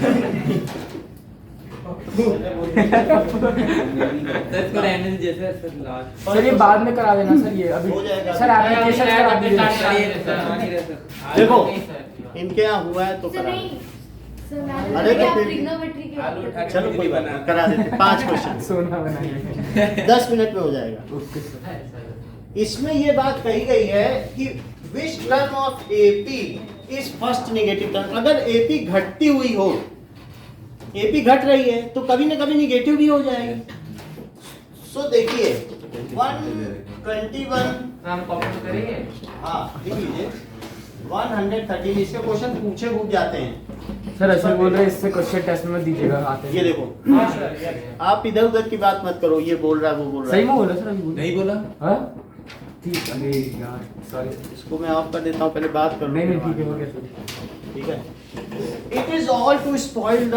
इसको रहने दीजिए सर, सर लास्ट। सर ये बाद में करा देना सर, ये अभी हो जाएगा। सर एप्लीकेशन करा दीजिए। देखो इनके यहाँ हुआ है तो सर करा नहीं दो। सर मैंने अरे तो आप फिर- ट्रिग्नोमेट्री के आलू उठा के चलो कोई बात नहीं, करा देते 5 क्वेश्चन सोना बनाइए। 10 मिनट में हो जाएगा। Okay sir. इसमें ये बात कही गई है कि which term of AP is first negative term. अगर एपी घटती हुई हो, एपी घट रही है तो कभी ना कभी नेगेटिव भी हो जाएगी। सो देखिए 121, हम कॉपी करेंगे। हाँ लिख लीजिए 113। इसके क्वेश्चन पूछे भूल जाते हैं। सर ऐसे बोल रहे हैं इससे क्वेश्चन टेस्ट में दीजिएगा आते हैं। ये देखो, हाँ सर yes, आप इधर उधर की बात मत करो, ये बोल रहा है वो बोल रहा सही है। में बोला सर अभी बोला नहीं बोला हाँ ठीक अरे यार सॉरी इसको मैं ऑफ कर देता हूँ, पहले बात कर लो। नहीं ठीक है हो गया सर ठीक है। It is all to spoil the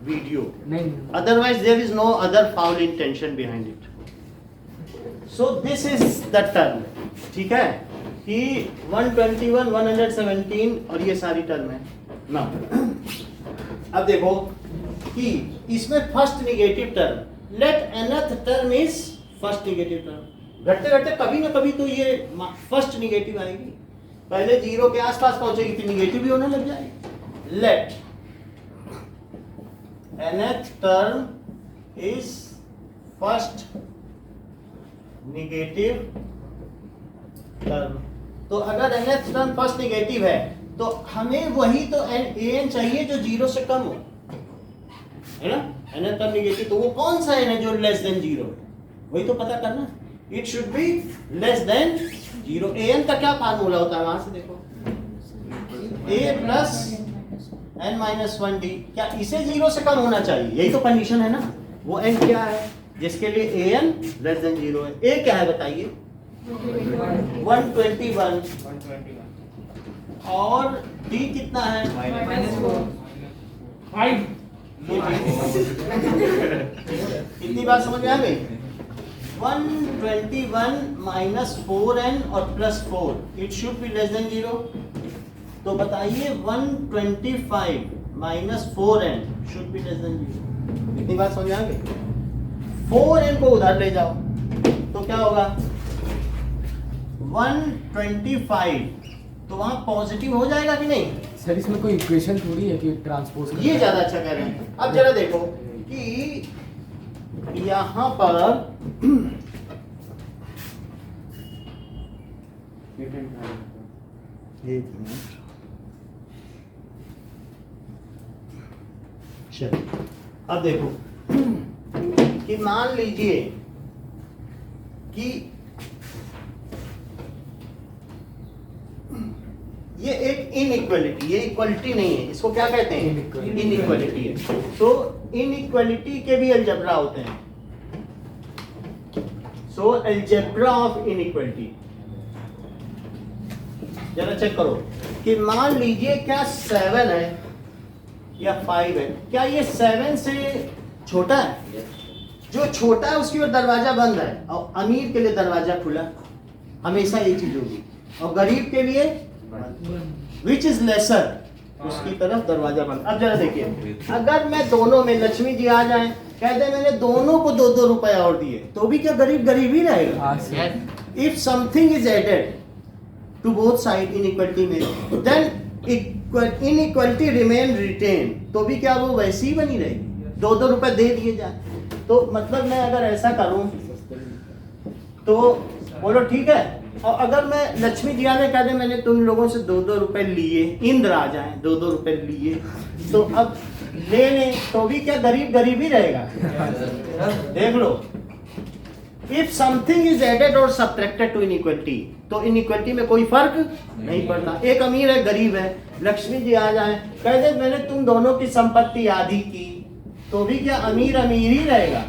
video, नहीं otherwise there is no other foul intention behind it. So this is the term, ठीक है, कि 121 117 और ये सारी टर्म है ना। अब देखो कि इसमें first negative term, let nth term is first negative term, घटते घटते कभी ना कभी तो ये फर्स्ट निगेटिव आएगी, पहले जीरो के आसपास पहुंचेगी फिर निगेटिव भी होने लग जाएगी। Let nth term is first negative term। तो अगर nth term फर्स्ट निगेटिव है तो हमें वही तो an चाहिए जो जीरो से कम हो, है ना। nth term निगेटिव तो वो कौन सा n है जो लेस देन जीरो, वही तो पता करना। It should be less than zero. an का क्या फार्मूला होता है, वहां से देखो, a plus n minus 1d, क्या इसे जीरो से कम होना चाहिए, यही तो कंडीशन है ना। वो n क्या है जिसके लिए an लेस देन जीरो है, a क्या है बताइए, 121 और d कितना है, फाइव कितनी बात समझ में आ गई। 121 माइनस 4n और plus 4, it should be less than zero. तो बताइए 125 minus 4n should be less than zero. इतनी बात समझ में आ गई। 4n को उधर ले जाओ तो क्या होगा, 125, तो वहां पॉजिटिव हो जाएगा कि नहीं। सर इसमें कोई इक्वेशन थोड़ी है कि ट्रांसपोज ये ज्यादा अच्छा कह रहे हैं। अब जरा देखो कि यहां पर एक मिनट, चलो अब देखो कि मान लीजिए कि ये एक इनइक्वालिटी, ये इक्वालिटी नहीं है, इसको क्या कहते हैं, इनइक्वालिटी है। तो इनइक्वालिटी के भी अलजेब्रा होते हैं। सो अलजेब्रा ऑफ इनइक्वालिटी, जरा चेक करो कि मान लीजिए क्या 7 है या 5 है, क्या ये 7 से छोटा है। जो छोटा है उसकी ओर दरवाजा बंद है और अमीर के लिए दरवाजा खुला, हमेशा ये चीज होगी। और गरीब के लिए विच इज लेसर, उसकी तरफ दरवाजा बंद। अब जरा देखिए, अगर मैं दोनों में, लक्ष्मी जी आ जाए कह दे मैंने दोनों को 2-2 रुपए और दिए, तो भी क्या गरीब गरीब ही रहेगा। हाँ sir if something is added to both side inequality में, देन इनइक्वालिटी रिमेन रिटेन, तो भी क्या वो वैसी ही बनी रहेगी, 2-2 रुपए दे दिए जाए। तो मतलब मैं अगर ऐसा करूं तो बोलो ठीक है। और अगर मैं लक्ष्मी जी ने कह दे मैंने तुम लोगों से 2-2 रुपए लिए, इंद्र आ जाए 2-2 रुपए लिए, तो अब ले लें तो भी क्या गरीब गरीब ही रहेगा। देख लो, इफ समथिंग इज एडेड और सब्ट्रैक्टेड टू इनइक्वालिटी, तो इनइक्वालिटी में कोई फर्क नहीं पड़ता। एक अमीर है गरीब है, लक्ष्मी जी आ जाए कह दे मैंने तुम दोनों की संपत्ति आधी की, तो भी क्या अमीर अमीर ही रहेगा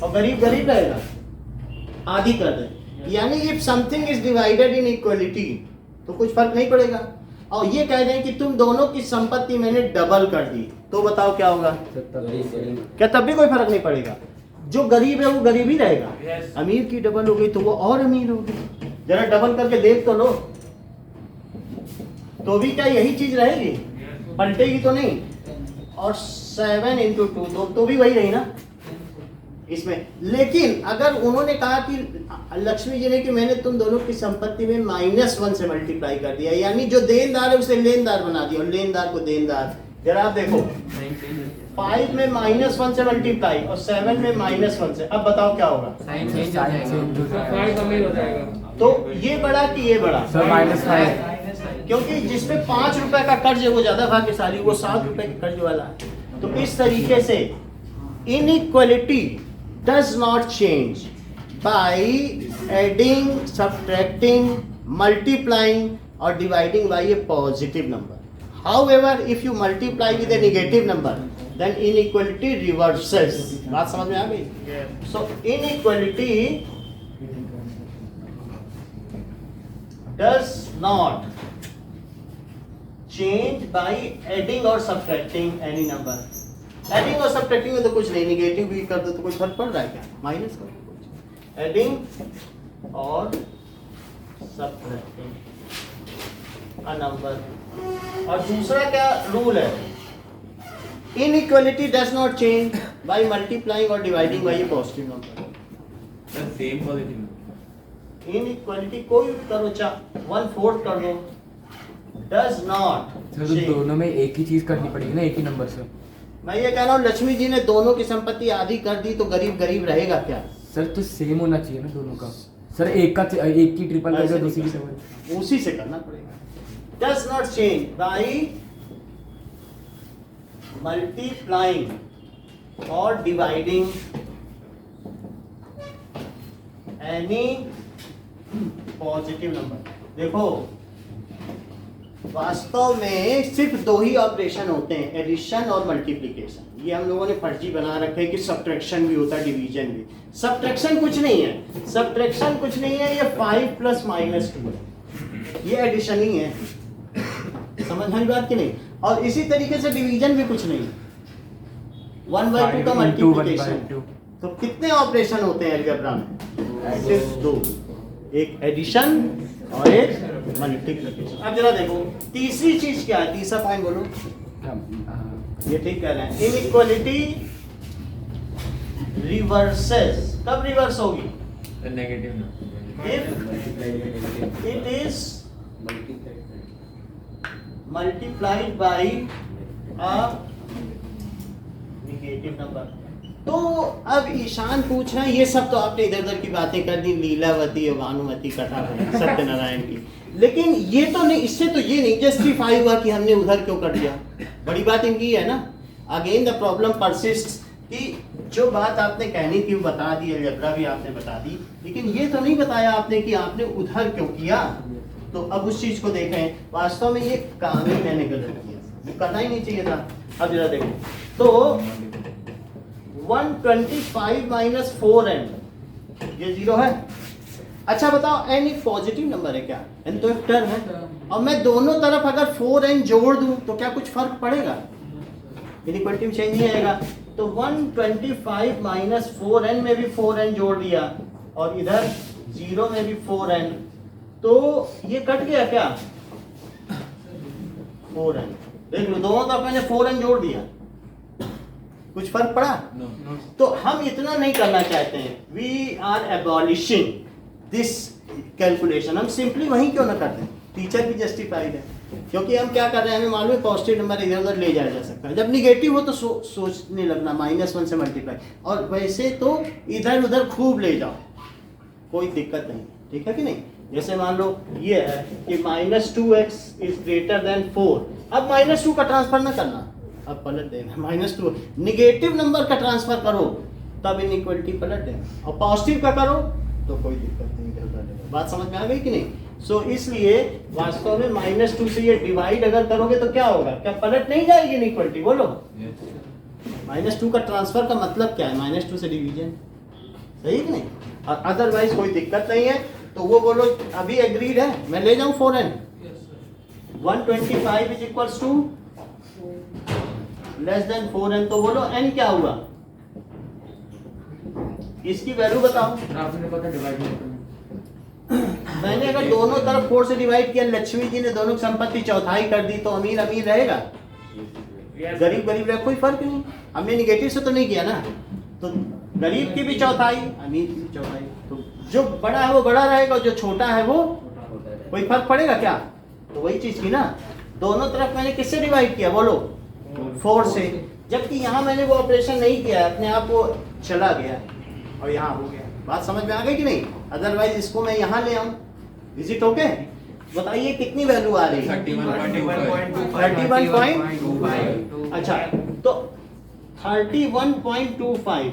और गरीब गरीब रहेगा, आधी कर दे। यानी if something is divided in equality तो कुछ फर्क नहीं पड़ेगा। और ये कह दें कि तुम दोनों की संपत्ति मैंने डबल कर दी, तो बताओ क्या होगा, क्या तब भी कोई फर्क नहीं पड़ेगा। जो गरीब है वो गरीब ही रहेगा, अमीर की डबल हो गई तो वो और अमीर हो गई। जरा डबल करके देख तो लो, तो भी क्या यही चीज रहेगी, पलटेगी तो नहीं। और 7 into 2 तो भी वही रही ना इसमें। लेकिन अगर उन्होंने कहा कि लक्ष्मी जी ने कि मैंने तुम दोनों की संपत्ति में -1 से मल्टीप्लाई कर दिया, यानी जो देनदार है उसे लेनदार बना दिया और लेनदार को देनदार। जरा आप देखो 5 में -1 से मल्टीप्लाई और 7 में -1 से, अब बताओ क्या होगा। फाइव अमीर हो जाएगा। तो ये बड़ा कि ये बड़ा, सर -5, क्योंकि जिसपे 5 रुपए का कर्ज है वो ज्यादा भाग्यशाली, वो 7 रुपए के कर्ज वाला है। तो इस तरीके से inequality does not change by adding, subtracting, multiplying और dividing by a positive number. However, if you multiply with a negative number, then inequality reverses. बात समझ में आ गई? So inequality does not change by adding or subtracting any number. Adding और subtracting में तो कुछ नहीं, नेगेटिव भी कर दो तो कोई फर्क पड़ रहा है क्या? माइनस करो कुछ. Adding और subtracting a number. और दूसरा क्या रूल है? Inequality does not change by multiplying or dividing by a positive number. Same positive Inequality कोई भी करो, 1/4 कर दो, does not सर तो change. दोनों में एक ही चीज करनी पड़ेगी ना, एक ही नंबर से. मैं ये कह रहा हूँ, लक्ष्मी जी ने दोनों की संपत्ति आधी कर दी तो गरीब गरीब रहेगा क्या? सर तो सेम होना चाहिए ना दोनों का. सर एक की ट्रिपल कर दो, दूसरी की डबल. उसी से करना पड़ेगा. Does not change by multiplying or dividing any positive number. देखो वास्तव में सिर्फ दो ही ऑपरेशन होते हैं, एडिशन और मल्टीप्लिकेशन. ये हम लोगों ने फर्जी बना रखे हैं कि सब्ट्रैक्शन भी होता है, डिवीजन भी. सब्ट्रैक्शन कुछ नहीं है, सब्ट्रैक्शन कुछ नहीं है. ये 5 + -2 है, ये एडिशन ही है. समझ में बात की नहीं? और इसी तरीके से डिवीजन भी कुछ नहीं, 1/2 का मल्टीप्लिकेशन. तो कितने ऑपरेशन होते हैं अलजेब्रा में? सिर्फ दो, एक एडिशन और एक मल्टीप्लिकेशन. अब जरा देखो तीसरी चीज क्या है, तीसरा पॉइंट बोलो. ये ठीक कह रहे हैं. Inequality reverses. कब रिवर्स होगी? Negative If it is multiplied by a negative number. तो अब ईशान पूछ रहा है, ये सब तो आपने इधर उधर की बातें कर दी, लीलावती और भानुमती कथा सत्यनारायण की, लेकिन ये तो नहीं, इससे तो ये नहीं जस्टिफाई हुआ कि हमने उधर क्यों कर दिया. बड़ी बात इनकी है ना. अगेन द प्रॉब्लम परसिस्ट कि जो बात आपने कहनी थी वो बता दी, अलजेब्रा भी आपने बता दी, लेकिन ये तो नहीं बताया आपने कि आपने उधर क्यों किया. तो अब उस चीज को देखें. वास्तव में ये काम ही मैंने गलत किया, वो करना ही नहीं चाहिए था. अब जरा देखो तो 125 - 4n ये 0 है. अच्छा बताओ n एक पॉजिटिव नंबर है क्या? n तो एक टर्म है, और मैं दोनों तरफ अगर 4n जोड़ दूं तो क्या कुछ फर्क पड़ेगा? इनइक्वालिटी चेंज नहीं आएगा. तो 125 - 4n में भी 4n जोड़ दिया और इधर 0 में भी 4n, तो ये कट गया क्या? 4n. देख लो दोनों तरफ मैंने 4n जोड़ दिया, कुछ फर्क पड़ा? तो हम इतना नहीं करना चाहते हैं. We are abolishing this calculation. हम सिंपली वहीं क्यों ना करते हैं? टीचर भी जस्टिफाइड है, क्योंकि हम क्या कर रहे हैं, हमें मालूम है पॉजिटिव नंबर इधर उधर ले जाया जा सकता है. जब निगेटिव हो तो सोचने लगना -1 से मल्टीप्लाई, और वैसे तो इधर उधर खूब ले जाओ, कोई दिक्कत नहीं. ठीक है कि नहीं? जैसे मान लो ये है कि -2x > 4. अब -2 का ट्रांसफर ना करना, अब पलट देना. -2 निगेटिव नंबर का ट्रांसफर करो तब इनइक्वालिटी पलट देना, और पॉजिटिव का करो तो कोई दिक्कत नहीं. बात समझ में आ गई कि नहीं? सो इसलिए वास्तव में -2 से ये डिवाइड अगर करोगे तो क्या होगा? क्या पलट नहीं जाएगी इनइक्वालिटी? बोलो. -2 का ट्रांसफर का मतलब क्या है? -2 से डिवीजन. सही कि नहीं? और अदरवाइज कोई दिक्कत नहीं है. तो वो बोलो अभी एग्रीड है, मैं ले जाऊं 4n. 125 = < 4n. तो बोलो n क्या हुआ? इसकी वैल्यू बताओ. आपने पता डिवाइड नहीं. मैंने अगर दोनों तरफ 4 से डिवाइड किया, लक्ष्मी जी ने दोनों की संपत्ति चौथाई कर दी, तो अमीर अमीर रहेगा, गरीब गरीब रहेगा, कोई फर्क नहीं. हमने निगेटिव से तो नहीं किया ना. तो गरीब की भी चौथाई, अमीर की भी चौथाई. तो जो बड़ा है वो बड़ा रहेगा, जो छोटा है वो कोई फर्क पड़ेगा क्या? तो वही चीज की ना. दोनों तरफ मैंने किससे डिवाइड किया? बोलो 4 से. जबकि यहाँ मैंने वो ऑपरेशन नहीं किया, अपने आप वो चला गया और यहाँ हो गया. बात समझ में आ गई कि नहीं? अदरवाइज इसको मैं यहाँ ले आऊँ. Is it okay? बताइए कितनी वैल्यू आ रही है? 31.25. अच्छा तो 31.25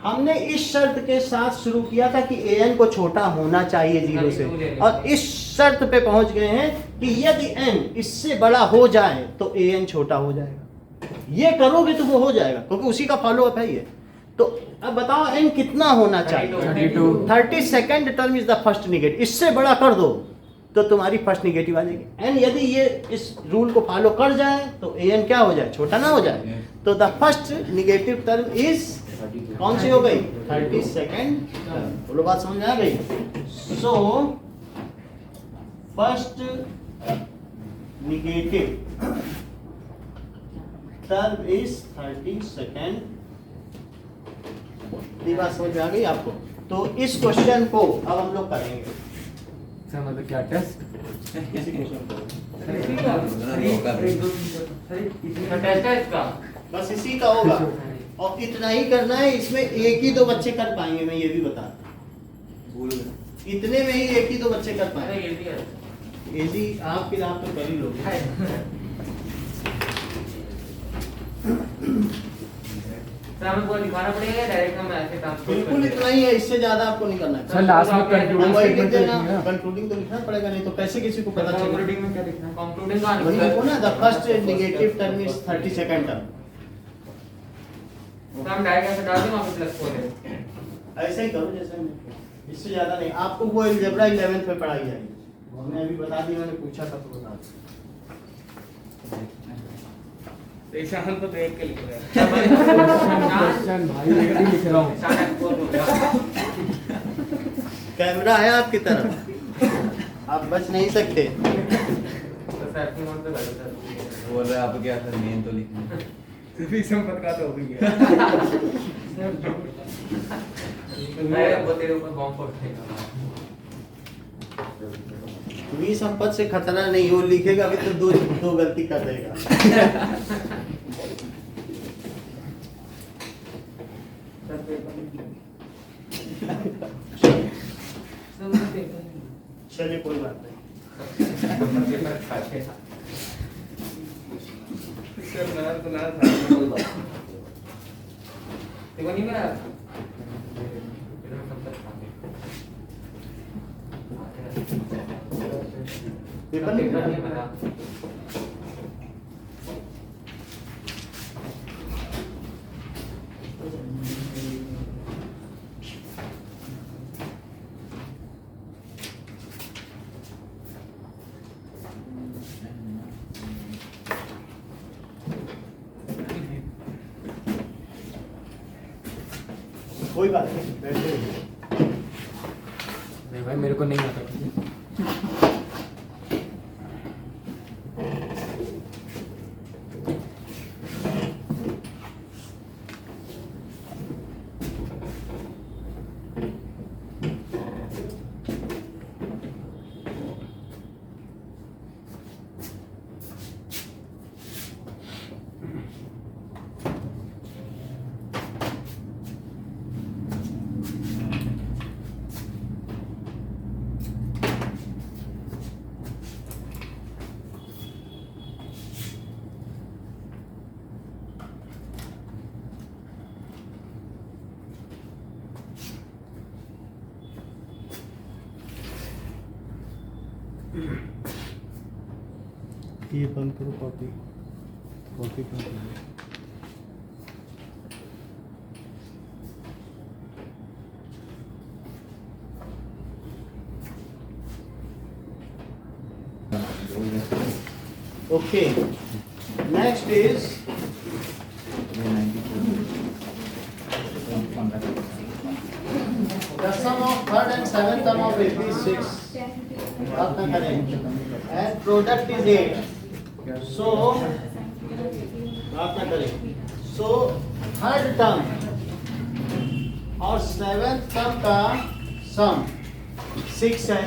हमने इस शर्त के साथ शुरू किया था कि an को छोटा होना चाहिए 0 से, और इस शर्त पे पहुंच गए हैं कि यदि n इससे बड़ा हो जाए तो an छोटा हो जाएगा। ये करोगे तो वो हो जाएगा, क्योंकि उसी का फॉलो अप है ये। तो अब बताओ n कितना होना चाहिए? 30 second term is the first negative. इससे बड़ा कर दो तो तुम्हारी फर्स्ट निगेटिव आ जाएगी। n यदि ये इस रूल को फॉलो कर जाए तो an क्या हो जाए? छोटा ना हो जाए। तो the first negative term is कौन सी हो गई? 30 सेकेंड टर्म। बोलो बात समझ में आ गई? So first negative term is 30 second. ये बात समझ में आ गई आपको? तो इस क्वेश्चन को अब हम लोग करेंगे। सर मतलब क्या टेस्ट? इसी क्वेश्चन को टेस्ट है इसका। बस इसी का होगा, और इतना ही करना है। इसमें एक ही दो बच्चे कर पाएंगे, मैं ये भी बता दूं। इतने में ही एक ही दो बच्चे कर अरे पाएंगे। ये भी है। यदि आप फिर आप तो कर ही लोगे। सर हमें वो दिखाना पड़ेगा, डायरेक्ट हम ऐसे ट्रांसफर बिल्कुल इतना ही है, इससे ज्यादा आपको नहीं करना है। सर लास्ट में कंक्लूडिंग वही लिख स्टेटमेंट देना, लिखना। कंक्लूडिंग तो लिखना पड़ेगा, नहीं तो कैसे किसी को पता चलेगा? कंक्लूडिंग में क्या लिखना है? कंक्लूडिंग का वही आंसर। लिखो ना, the first negative term is 30 second term. तो हम डायरेक्ट ऐसे डाल दें, वहाँ पे प्लस 4 है। ऐसे ही करो जैसे मैंने, इससे ज्यादा नहीं। आपको वो अलजेब्रा 11 पे पढ़ाई जाएगी, हमने अभी बता दी, मैंने पूछा था तो बता दी। तो ईशान को देख के लिख रहे हैं। क्वेश्चन भाई लेकर लिख रहा हूँ। ईशान एक्सपोज हो गया। कैमरा है आपकी तरफ, आप बच नहीं सकते। तो सर की मत तो गलत है। बोल रहे आप क्या सर, मेन तो लिखना। सिर्फ संपत का तो हो गया। मैं वो तेरे ऊपर बॉम्ब फोड़ देगा। भी संपत्ति से खतरा नहीं, वो लिखेगा भी तो दो गलती कर देगा। चलिए कोई बात नहीं। देखो नहीं मेरा पेपर नहीं नहीं पढ़ा। पता। कोई बात नहीं, बैठे रहिए। नहीं भाई मेरे को नहीं आता ठीक है। ये बंद करो, कॉपी कॉपी कर दो। Okay, next is the sum of third and seventh term of 86 बात ना करें, and product is 8, so बात ना करें, so third term और seventh term का sum 6 है,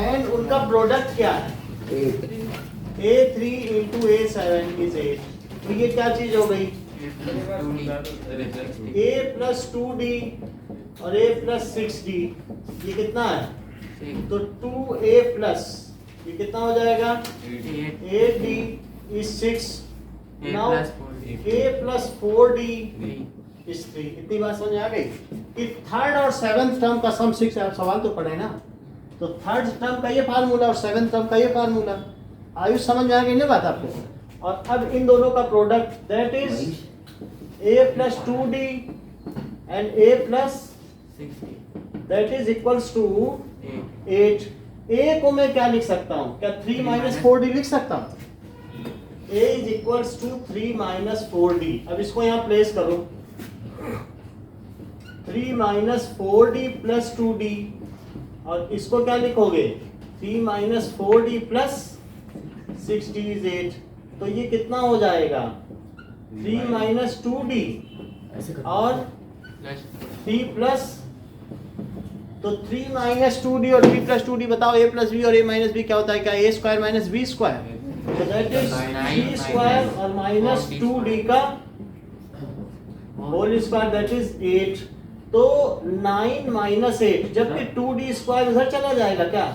and उनका प्रोडक्ट क्या है? A3 into A7 is 8। तो ये क्या चीज हो गई? A plus 2D और A plus 6D, ये कितना है? तो 2A plus, ये कितना हो जाएगा? 8D is 6। Now A plus 4D इस 3। इतनी बात समझ आ गई कि थर्ड और सेवंथ टर्म का सम 6 है। आप सवाल तो पढ़े ना, तो थर्ड टर्म का ये फार्मूला और सेवंथ टर्म का ये फार्मूला। आयुष समझ में आ गई ना बात आपको। और अब इन दोनों का product that is a plus 2d and a plus 60 that is equals to 8 8। a को मैं क्या लिख सकता हूँ? क्या 3 minus 4d लिख सकता हूँ? a is equals to 3 minus 4d। अब इसको यहाँ प्लेस करो, 3 minus 4d plus 2d, और इसको क्या लिखोगे? 3 minus 4d plus 60 is 8। तो ये कितना हो जाएगा? 3 minus 2d ऐसे कर और 3 plus, तो 3 minus 2d और 3 plus 2d बताओ, a plus b और a minus b क्या होता है? क्या a square minus b square? तो that is 3 square और minus 2d का whole square that is 8। तो 9 minus 8, जबकि 2d square उधर चला जाएगा क्या?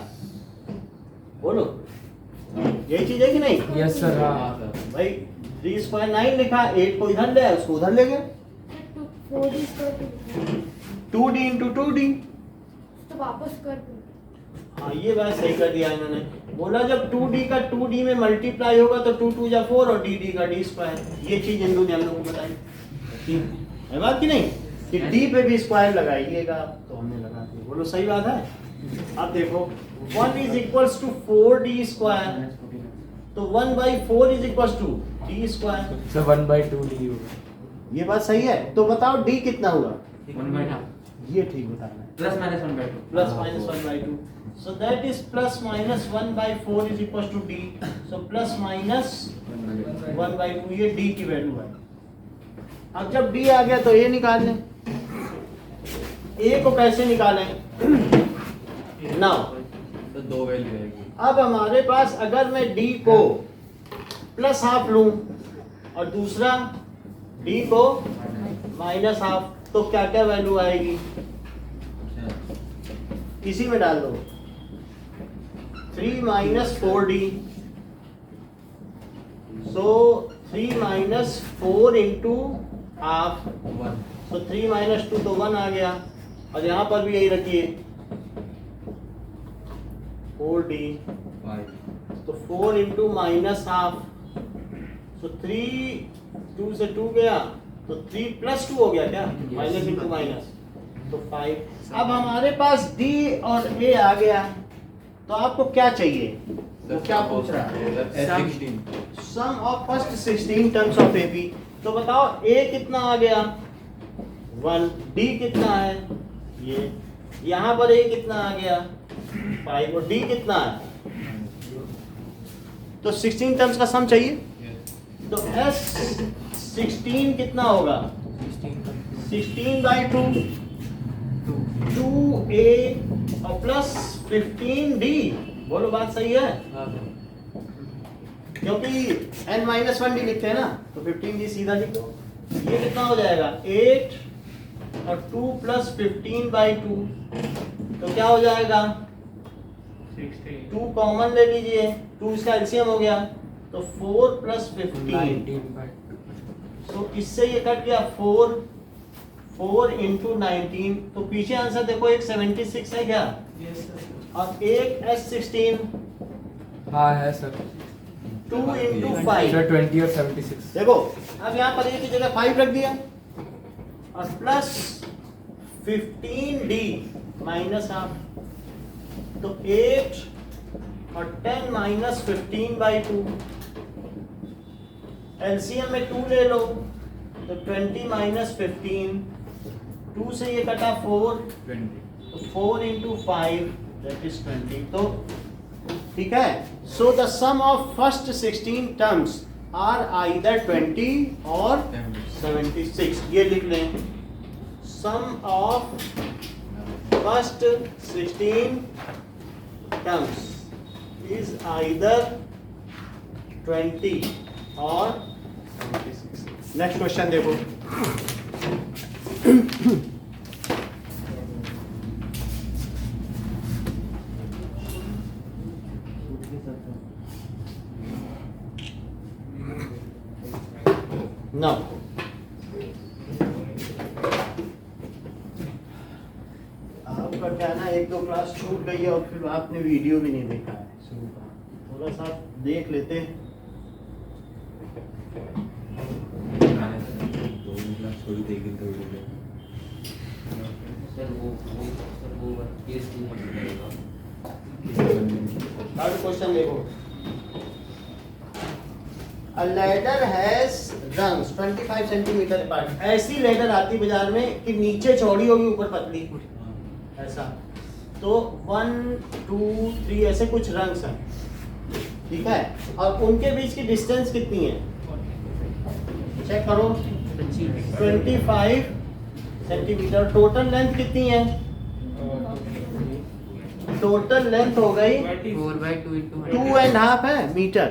बोलो, यही चीज है कि नहीं? Yes sir. हाँ हाँ सर भाई 3 स्क्वायर 9 लिखा, 8 को इधर ले आए, उसको उधर ले गए। 4D square 2d into 2d। तो वापस कर दो। हाँ ये बात सही कर दिया इन्होंने। बोला जब 2d का 2d में मल्टीप्लाई होगा तो 2 2 जा 4 और dd का d स्क्वायर। ये चीज इंदु ने हम लोगों को बताई है बात की नहीं कि d पे भी स्क्वायर लगाइएगा, तो हमने लगा दिया। बोलो सही बात है। अब देखो 1 is equals to 4d square, तो 1/4 is equals to d square. Sir 1/2d होगा। ये बात सही है। तो बताओ d कितना हुआ? 1/2 ये ठीक बताना है। Plus minus 1/2 Plus minus 1/2. So that is plus minus 1/4 is equals to d. So plus minus 1/2 ये d की वैल्यू है। अब जब d आ गया तो a निकाल लें। a को कैसे निकालें? नाउ तो 2 वैल्यू रहेगी। अब हमारे पास अगर मैं d को प्लस हाफ लूं और दूसरा d को माइनस हाफ, तो क्या क्या वैल्यू आएगी? इसी में डाल दो 3 minus 4d। So 3 minus 4 into half, 1 so 3 minus 2 तो 1 आ गया। और यहाँ पर भी यही रखिए 4d, 5 तो 4 into minus half, so 3 2 से 2 गया तो 3 plus 2 हो गया क्या? माइनस इंटू माइनस तो 5। अब हमारे पास d और a आ गया, तो आपको क्या चाहिए? वो क्या पूछ रहा है? S16 sum of first 16 terms of ab। तो बताओ a कितना आ गया? 1। d कितना है? ये यहाँ पर a कितना आ गया? 5। और d कितना है? तो 16 टर्म्स का सम चाहिए। तो S16 कितना होगा? 16/2 2a और प्लस 15d। बोलो बात सही है, हाँ सर क्योंकि n-1d लिखते हैं ना, तो 15d सीधा लिखो। ये कितना हो जाएगा? 8 और 2 प्लस 15/2, तो क्या हो जाएगा? 2 कॉमन ले लीजिए, 2 इसका एलसीएम हो गया, तो 4 प्लस 15। 19/2। तो इससे ये कट गया 4 इंटू 19। तो पीछे आंसर देखो, एक 76 है क्या? और एक S16 हाँ है सर। 2 इंटू 5। सर 20 और 76। देखो अब यहाँ पर a की जगह 5 रख दिया और प्लस 15d माइनस हाफ, तो 8 और 10 माइनस 15/2। एलसीएम में 2 ले लो तो 20 माइनस 15, 2 से ये कटा 4, 20 तो 4 इंटू 5 दैट इज 20। तो ठीक है। So the sum of first 16 terms are either 20 और 76। ये लिख लें, sum of first 16 terms is either 20 और 76। नेक्स्ट क्वेश्चन देखो। Now क्या है ना, एक दो क्लास छूट गई है और फिर आपने वीडियो भी नहीं देखा है शुरू का, थोड़ा सा देख लेते हैं। थोड़ी देगी तो सर वो केस नहीं पड़ेगा। थर्ड क्वेश्चन देखो, A ladder has rungs 25 centimetre apart. ऐसी लेडर आती बाजार में कि नीचे चौड़ी होगी ऊपर पतली, ऐसा। तो 1 2 3 ऐसे कुछ रंग्स हैं, ठीक है, और उनके बीच की डिस्टेंस कितनी है चेक करो, 25 सेंटीमीटर। टोटल लेंथ कितनी है? टोटल लेंथ हो गई 2.5 है मीटर,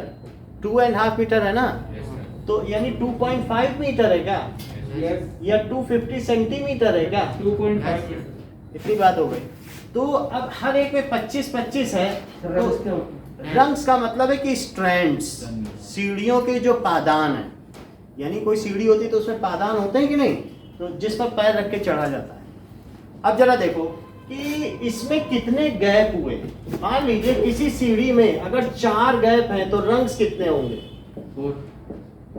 2.5 मीटर है ना, तो यानी 2.5 मीटर है क्या, या 250 सेंटीमीटर है क्या? 2.5 इतनी बात हो गई। तो अब हर एक में 25-25 है, तो रंग्स का मतलब है कि स्ट्रैंड्स, सीढ़ियों के जो पादान है, यानी कोई सीढ़ी होती है तो उसमें पादान होते हैं कि नहीं, तो जिस पर पैर रख के चढ़ा जाता है। अब जरा देखो कि इसमें कितने गैप हुए। मान लीजिए किसी सीढ़ी में अगर 4 गैप हैं तो रंग्स कितने होंगे?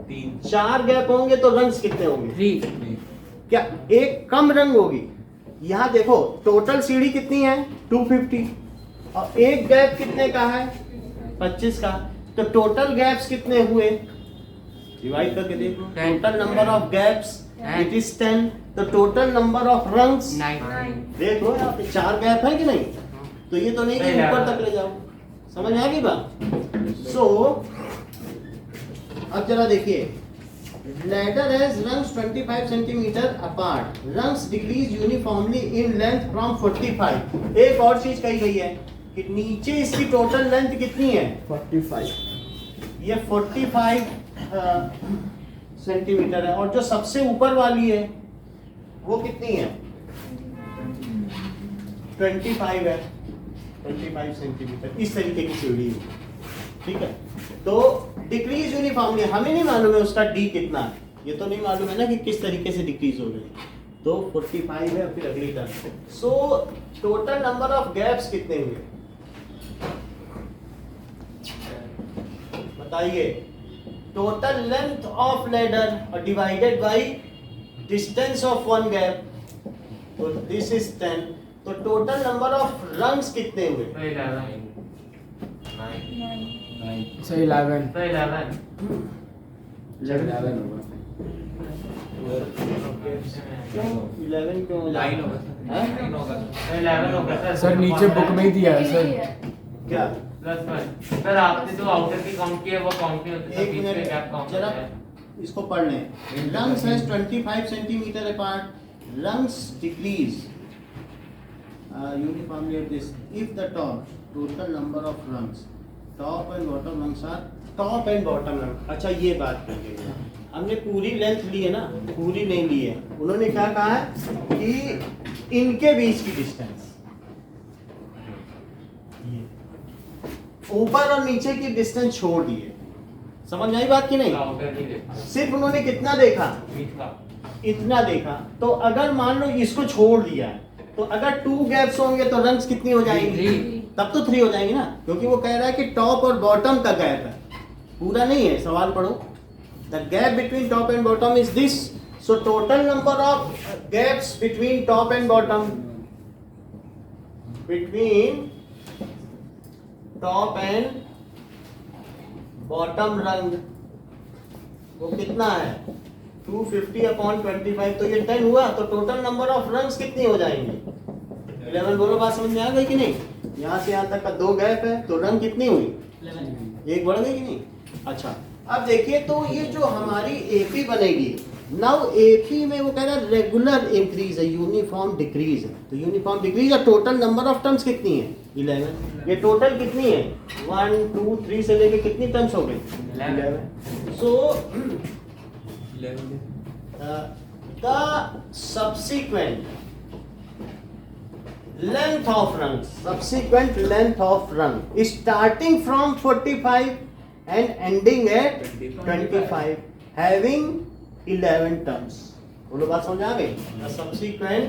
3 4 गैप होंगे तो रंग्स कितने होंगे? 3। क्या एक कम रंग होगी? यहाँ देखो टोटल सीढ़ी कितनी है 250 और एक गैप कितने का है 25 का, तो टोटल गैप्स कितने हुए? डिवाइड करके देखो, total number of gaps it is 10, तो टोटल नंबर ऑफ रंग्स 9। देख लो यहाँ पे 4 गैप है कि नहीं, तो ये तो नहीं कि ऊपर तक ले जाओ, समझ में आ गई बात। सो अब जरा देखिए, ladder has rungs 25 centimetre apart, rungs decrease uniformly in length from 45। एक और चीज कही गई है कि नीचे इसकी टोटल लेंथ कितनी है 45। ये 45 सेंटीमीटर है, और जो सबसे ऊपर वाली है वो कितनी है 25 है, 25 सेंटीमीटर। इस तरीके की सीढ़ी है, ठीक है। तो डिक्रीज यूनिफॉर्मली, हमें नहीं मालूम है उसका डी कितना है, ये तो नहीं मालूम है ना कि किस तरीके से डिक्रीज हो रही है, तो 45 है। फिर अगली term, so total number of gaps कितने हुए बताइए। Total length of ladder divided by distance of one gap, तो दिस इज 10, तो टोटल नंबर ऑफ रंग्स कितने हुए? 11 होगा। क्यों 11 क्यों हो लाइन जाएगा? होगा, हैं? लाइन होगा। सर नीचे बुक में ही दिया है सर। क्या सर आपने जो आउटर की काउंट की है वो काउंट नहीं होती, एक बीच में मिनट गैप काउंट जरा होता है। इसको पढ़ लें। Lungs has 25 centimetre apart. Lungs decrease uniformly at this. If the total number of lungs, top and bottom lungs are top and bottom lungs. अच्छा ये बात करेंगे, हमने पूरी लेंथ ली है ना, पूरी नहीं ली है। उन्होंने क्या कहा है कि इनके बीच की डिस्टेंस, ऊपर और नीचे की डिस्टेंस छोड़ दी है। समझ में आई बात की नहीं? आउटर नहीं देखा, सिर्फ उन्होंने कितना देखा? बीच का। इतना देखा। तो अगर मान लो इसको छोड़ दिया है, तो अगर 2 गैप्स होंगे तो रंग्स कितनी हो जाएंगी? तब तो 3 हो जाएंगी ना, क्योंकि वो कह रहा है कि टॉप और बॉटम का गैप है, पूरा नहीं है। सवाल पढ़ो, the gap between top and bottom is this, so total number of gaps between top and bottom, between top and bottom रंग वो कितना है 250 अपॉन 25, तो ये 10 हुआ। तो टोटल नंबर ऑफ रंग्स कितनी हो जाएंगी 11। बोलो बात समझ में आ गई कि नहीं? यहाँ से यहाँ तक का 2 गैप है, तो रंग कितनी हुई 1 बढ़ गई कि नहीं? अच्छा अब देखिए, तो ये जो हमारी एपी बनेगी नाउ, एपी में वो कह रहा है रेगुलर इंक्रीज है, यूनिफॉर्म डिक्रीज है। तो यूनिफॉर्म डिक्रीज है, टोटल नंबर ऑफ टर्म्स कितनी है 11। ये टोटल कितनी है 1 2 3 से लेके कितनी टर्म्स हो गई 11। So the subsequent length of रंग, सब्सिक्वेंट लेंथ ऑफ रंग starting from 45 and ending at 25 having 11 terms। बोलो बात समझ आ गई? The subsequent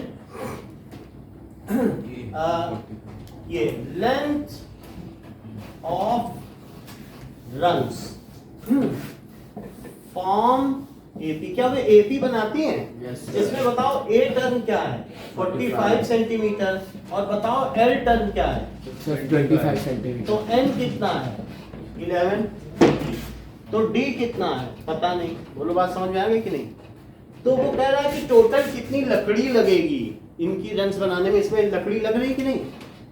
ये length of runs form AP, क्या वे एपी बनाती हैं? Yes. इसमें बताओ ए टर्न क्या है? 45 सेंटीमीटर, और बताओ एल टर्न क्या है? Sir 25 centimetre. तो एन कितना है? 11। तो डी कितना है? पता नहीं। बोलो बात समझ में आ गई कि नहीं? तो वो कह रहा है कि टोटल कितनी लकड़ी लगेगी इनकी रन्स बनाने में, इसमें लकड़ी लग रही कि नहीं?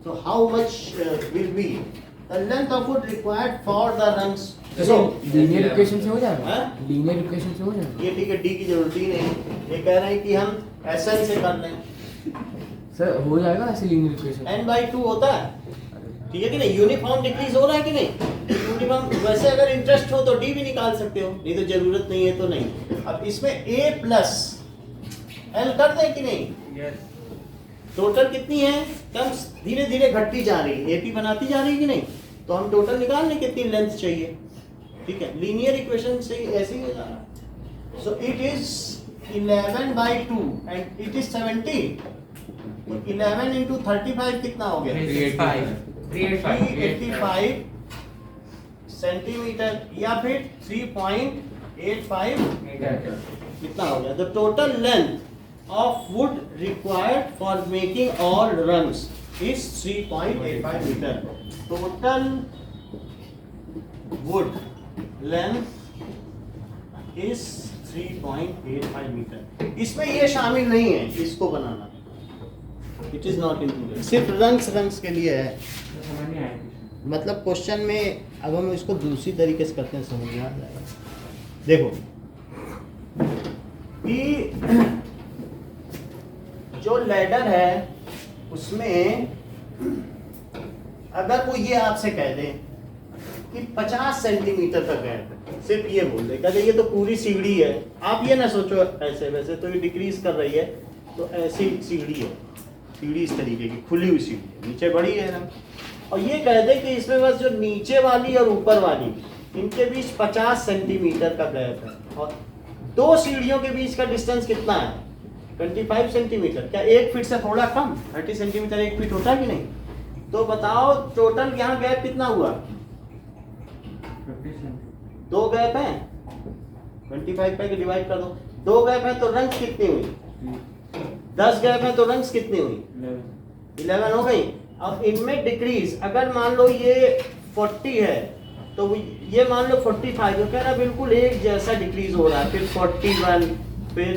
तो how much will be the length of wood required for the runs? So linear equation से हो जाएगा? हाँ? लीनियर इक्वेशन से हो जाएगा? ये ठीक है, डी की जरूरत ही नहीं। ये कह रहे हैं कि हम एसएन से कर लें। सर हो जाएगा ऐसे लीनियर इक्वेशन? n/2 होता है, ठीक है कि नहीं? यूनिफॉर्म डिक्रीज हो रहा है कि नहीं? यूनिफॉर्म, वैसे अगर इंटरेस्ट हो तो डी भी निकाल सकते हो, नहीं तो जरूरत नहीं है तो नहीं। अब इसमें a प्लस एल कर दें कि नहीं? टोटल कितनी है? टर्म्स धीरे धीरे घटती जा रही है, एपी बनाती जा रही है कि नहीं? तो हम टोटल निकाल लें कितनी लेंथ चाहिए, ठीक है? लीनियर इक्वेशन से ऐसे ही हो जा रहा है। So it is 11/2 and it is 70। तो 11 into 35 कितना हो गया? 385 सेंटीमीटर, या फिर 3.85 कितना हो गया? The total length of wood required for making all runs is 3.85 metre. Total wood length is 3.85 metre. इसमें ये शामिल नहीं है इसको बनाना, इट इज नॉट इंक्लूडेड, सिर्फ रंग्स के लिए है। मतलब क्वेश्चन में अब हम इसको दूसरी तरीके से करते हैं, समझ में आ जाएगा। देखो कि जो लैडर है उसमें अगर वो ये आपसे कह दे कि 50 सेंटीमीटर का गैप है, सिर्फ ये बोल दे, कहते ये तो पूरी सीढ़ी है, आप ये ना सोचो ऐसे वैसे तो ये डिक्रीज कर रही है, तो ऐसी सीढ़ी है, सीढ़ी इस तरीके की खुली हुई सीढ़ी है, नीचे बड़ी है ना, और ये कह दे कि इसमें बस जो नीचे वाली और ऊपर वाली इनके बीच 50 सेंटीमीटर का गैप है, और दो सीढ़ियों के बीच का डिस्टेंस कितना है? 25 सेंटीमीटर। क्या 1 फीट से थोड़ा कम? 30 सेंटीमीटर 1 फीट होता है कि नहीं? तो बताओ टोटल यहाँ गैप कितना हुआ? 2 गैप है, 25 पे डिवाइड कर दो, 2 गैप है तो रंग कितनी हुई? 10 गैप है तो रंग कितनी हुई? 11 हो गई। अब इनमें डिक्रीज, अगर मान लो ये 40 है तो ये मान लो 45, तो कह रहा बिल्कुल एक जैसा डिक्रीज हो रहा है, फिर 41, फिर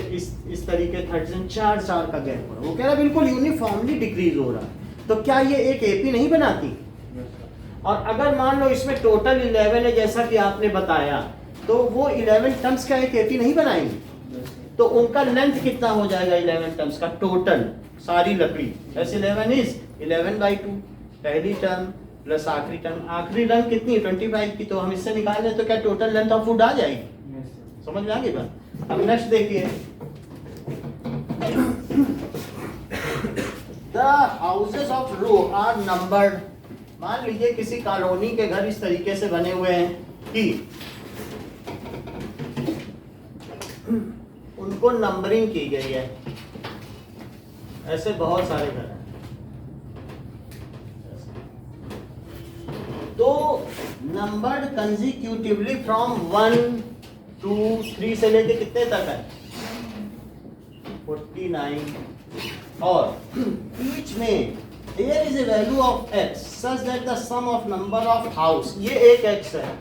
इस तरीके 30, 4 का गैप हो रहा है, वो कह रहा बिल्कुल यूनिफॉर्मली डिक्रीज हो रहा है। तो क्या ये एक एपी नहीं बनाती? और अगर मान लो इसमें टोटल 11 है जैसा कि आपने बताया, तो वो 11 टर्म्स का एक एपी नहीं बनाएंगे, तो उनका लेंथ कितना हो जाएगा 11 टर्म्स का टोटल सारी लकड़ी? ऐसे 11 इज 11/2, पहली टर्म प्लस आखिरी टर्म, आखिरी टर्म कितनी है? 25 की, तो हम इससे निकाल लें तो क्या टोटल लेंथ ऑफ वुड आ जाएगी? समझ में आ गई बात? अब नेक्स्ट देखिए, the houses of row are numbered. मान लीजिए किसी कॉलोनी के घर इस तरीके से बने हुए हैं कि उनको नंबरिंग की गई है, ऐसे बहुत सारे घर हैं। तो नंबर्ड कंसेक्यूटिवली फ्रॉम 1 2 3 से लेके कितने तक है? 49, और ईच में there is a value of x such that the sum of number of house, ये एक x है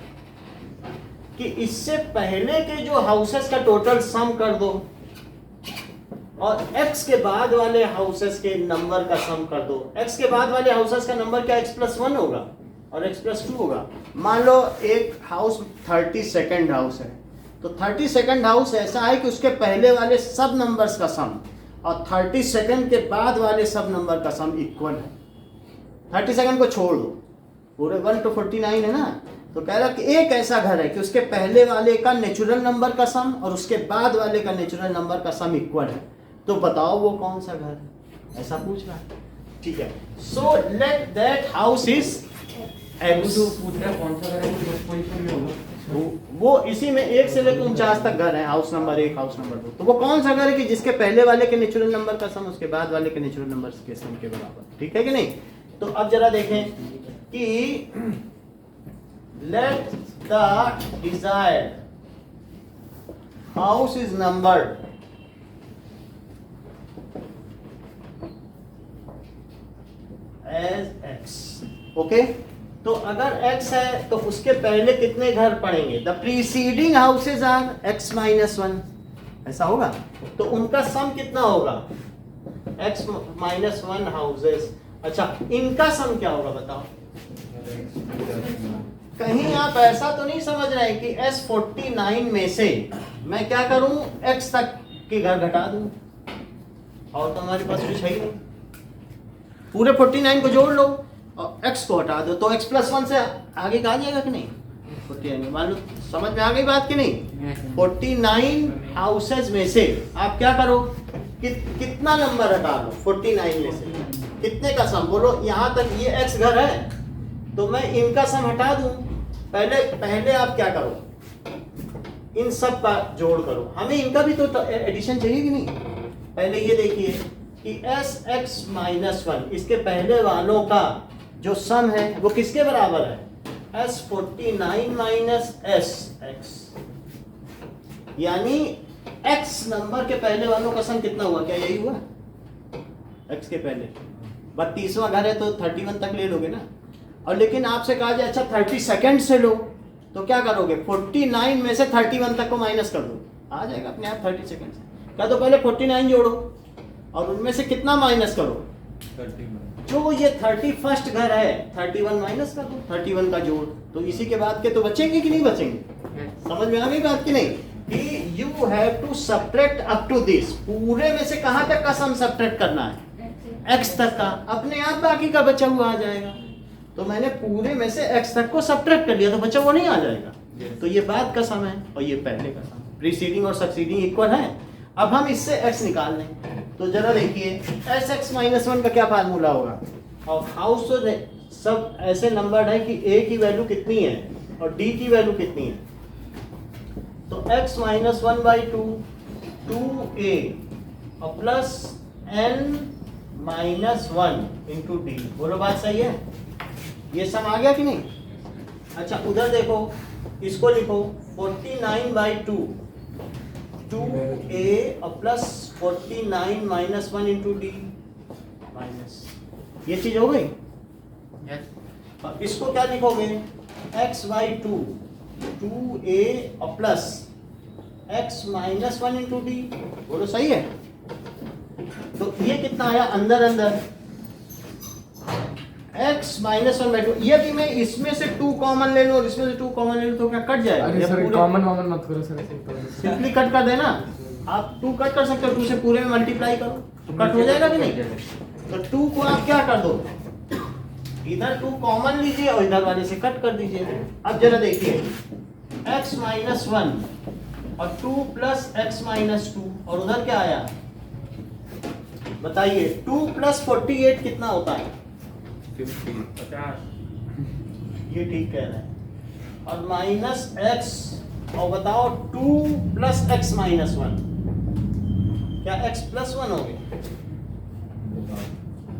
कि इससे पहले के जो हाउसेस का टोटल सम कर दो और x के बाद वाले हाउसेस के नंबर का सम कर दो। x के बाद वाले हाउसेस का नंबर क्या x+1 होगा और x+2 होगा। मान लो एक हाउस 32nd हाउस है, तो 32nd हाउस ऐसा है कि उसके पहले वाले सब नंबर्स का सम और 32nd के बाद वाले सब नंबर का सम इक्वल है। 32nd को छोड़ दो, पूरे 1 to 49 है ना, तो कह रहा कि एक ऐसा घर है कि उसके पहले वाले का नेचुरल नंबर का सम और उसके बाद वाले का नेचुरल नंबर का सम इक्वल है। तो बताओ वो कौन सा घर है, ऐसा पूछ रहा है। ठीक है, so let that house is पूछ रहा है कौन सा घर है, वो पोजीशन में होगा। वो इसी में 1 से लेकर 49 तक घर है, हाउस नंबर 1, हाउस नंबर 2। तो वो कौन सा घर है कि जिसके पहले वाले के नेचुरल नंबर का सम उसके बाद वाले के नेचुरल नंबर के सम के बराबर, ठीक है कि नहीं? तो अब जरा देखें कि let the desired house is numbered as x, okay? तो अगर x है तो उसके पहले कितने घर पड़ेंगे? The preceding houses are x minus 1, ऐसा होगा। तो उनका सम कितना होगा? x minus 1 houses. अच्छा, इनका सम क्या होगा बताओ? कहीं आप ऐसा तो नहीं समझ रहे हैं कि S49 में से मैं क्या करूं, x तक के घर घटा दूं, और तो हमारे पास कुछ है ही नहीं। पूरे 49 को जोड़ लो और x को हटा दो, तो x प्लस 1 से आगे का आ जाएगा कि नहीं? 49, मान लो समझ में आ गई बात कि नहीं? 49 हाउसेज में से आप क्या करो, कितना नंबर हटा लो 49 में से, कितने का सम बोलो? यहाँ तक ये x घर है तो मैं इनका सम हटा दूं। पहले आप क्या करो, इन सब का जोड़ करो। हमें इनका भी तो एडिशन चाहिए कि नहीं? पहले ये देखिए कि sx माइनस 1 इसके पहले वालों का जो सम है वो किसके बराबर है? S49 माइनस sx, यानी x नंबर के पहले वालों का सम कितना हुआ? क्या यही हुआ? x के पहले 32वां घर है तो 31 तक ले लोगे ना। और लेकिन आपसे कहा जाए अच्छा 32 से लो, तो क्या करोगे? 49 में से 31 तक को माइनस कर दो, आ जाएगा अपने आप 30 सेकंड से। क्या, तो पहले 49 जोड़ो और उनमें से कितना माइनस करो? 31। जो ये 31st घर है 31 माइनस कर दो, 31 का जोड़। तो इसी के बाद के तो बचेंगे कि नहीं बचेंगे? समझ में आ गई बात कि नहीं? कि you have to subtract up to this, पूरे में से कहां तक का सम सब्ट्रैक्ट करना है? x तक का, अपने आप बाकी का बचा हुआ आ जाएगा। तो मैंने पूरे में से x तक को सब्ट्रैक्ट कर लिया तो बचा हुआ नहीं आ जाएगा। तो ये बाद का सम है और ये पहले का सम, प्रीसीडिंग और सक्सीडिंग इक्वल है। अब हम इससे x निकाल लें, तो जरा देखिए sx माइनस 1 का क्या फार्मूला होगा? और हाउस तो सब ऐसे नंबर है कि a की वैल्यू कितनी है और d की वैल्यू कितनी है। तो x माइनस 1/2 2a और plus n minus 1 into D. बोलो बात सही है? ये सम आ गया कि नहीं? अच्छा, उधर देखो, इसको लिखो 49/2 2a और plus 49 minus 1 into D minus, ये चीज हो गई। और इसको क्या लिखोगे? x/2 2a और plus x minus 1 into D. बोलो सही है? तो ये कितना आया अंदर अंदर? x minus 1/2। ये भी मैं इसमें से 2 कॉमन ले लूं और इसमें से 2 कॉमन ले लूं तो क्या कट जाएगा? अरे सर कॉमन मत करो सर, सिंपली कट कर देना। आप 2 कट कर सकते हो, 2 से पूरे में मल्टीप्लाई करो तो कट हो जाएगा कि नहीं? तो 2 को आप क्या कर दो, इधर 2 कॉमन लीजिए और इधर वाले से कट कर दीजिए। अब जरा देखिए x माइनस 1 और 2 प्लस x माइनस 2 और उधर क्या आया बताइए? 2 प्लस 48 कितना होता है? 50। ये ठीक कह रहे हैं। और माइनस x और बताओ 2 प्लस x माइनस 1, क्या x प्लस 1 हो गया?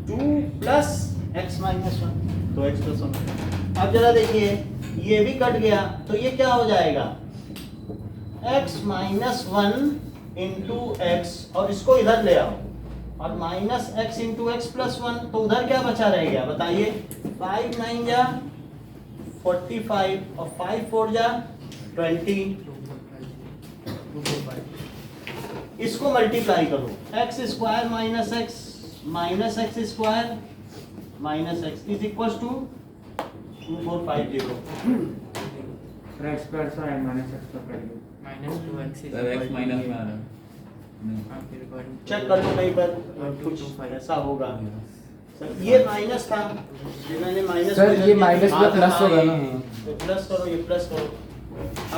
2 प्लस x माइनस 1 तो x प्लस 1। अब जरा देखिए ये भी कट गया तो ये क्या हो जाएगा? x माइनस 1 इंटू एक्स और इसको इधर ले आओ और minus x into x plus 1, तो उधर क्या बचा रह गया बताइए? 5 9 जा 45 और 5 4 जा 20। इसको मल्टीप्लाई करो, x square minus x square minus x is equal to 2450। x plus और माइनस x का कर दो। सर x माइनस में आ रहा है। चेक कर लो कहीं पर कुछ ऐसा होगा। सर ये माइनस था, ये मैंने माइनस सर ये माइनस में प्लस होगा ना? तो प्लस करो, ये प्लस करो।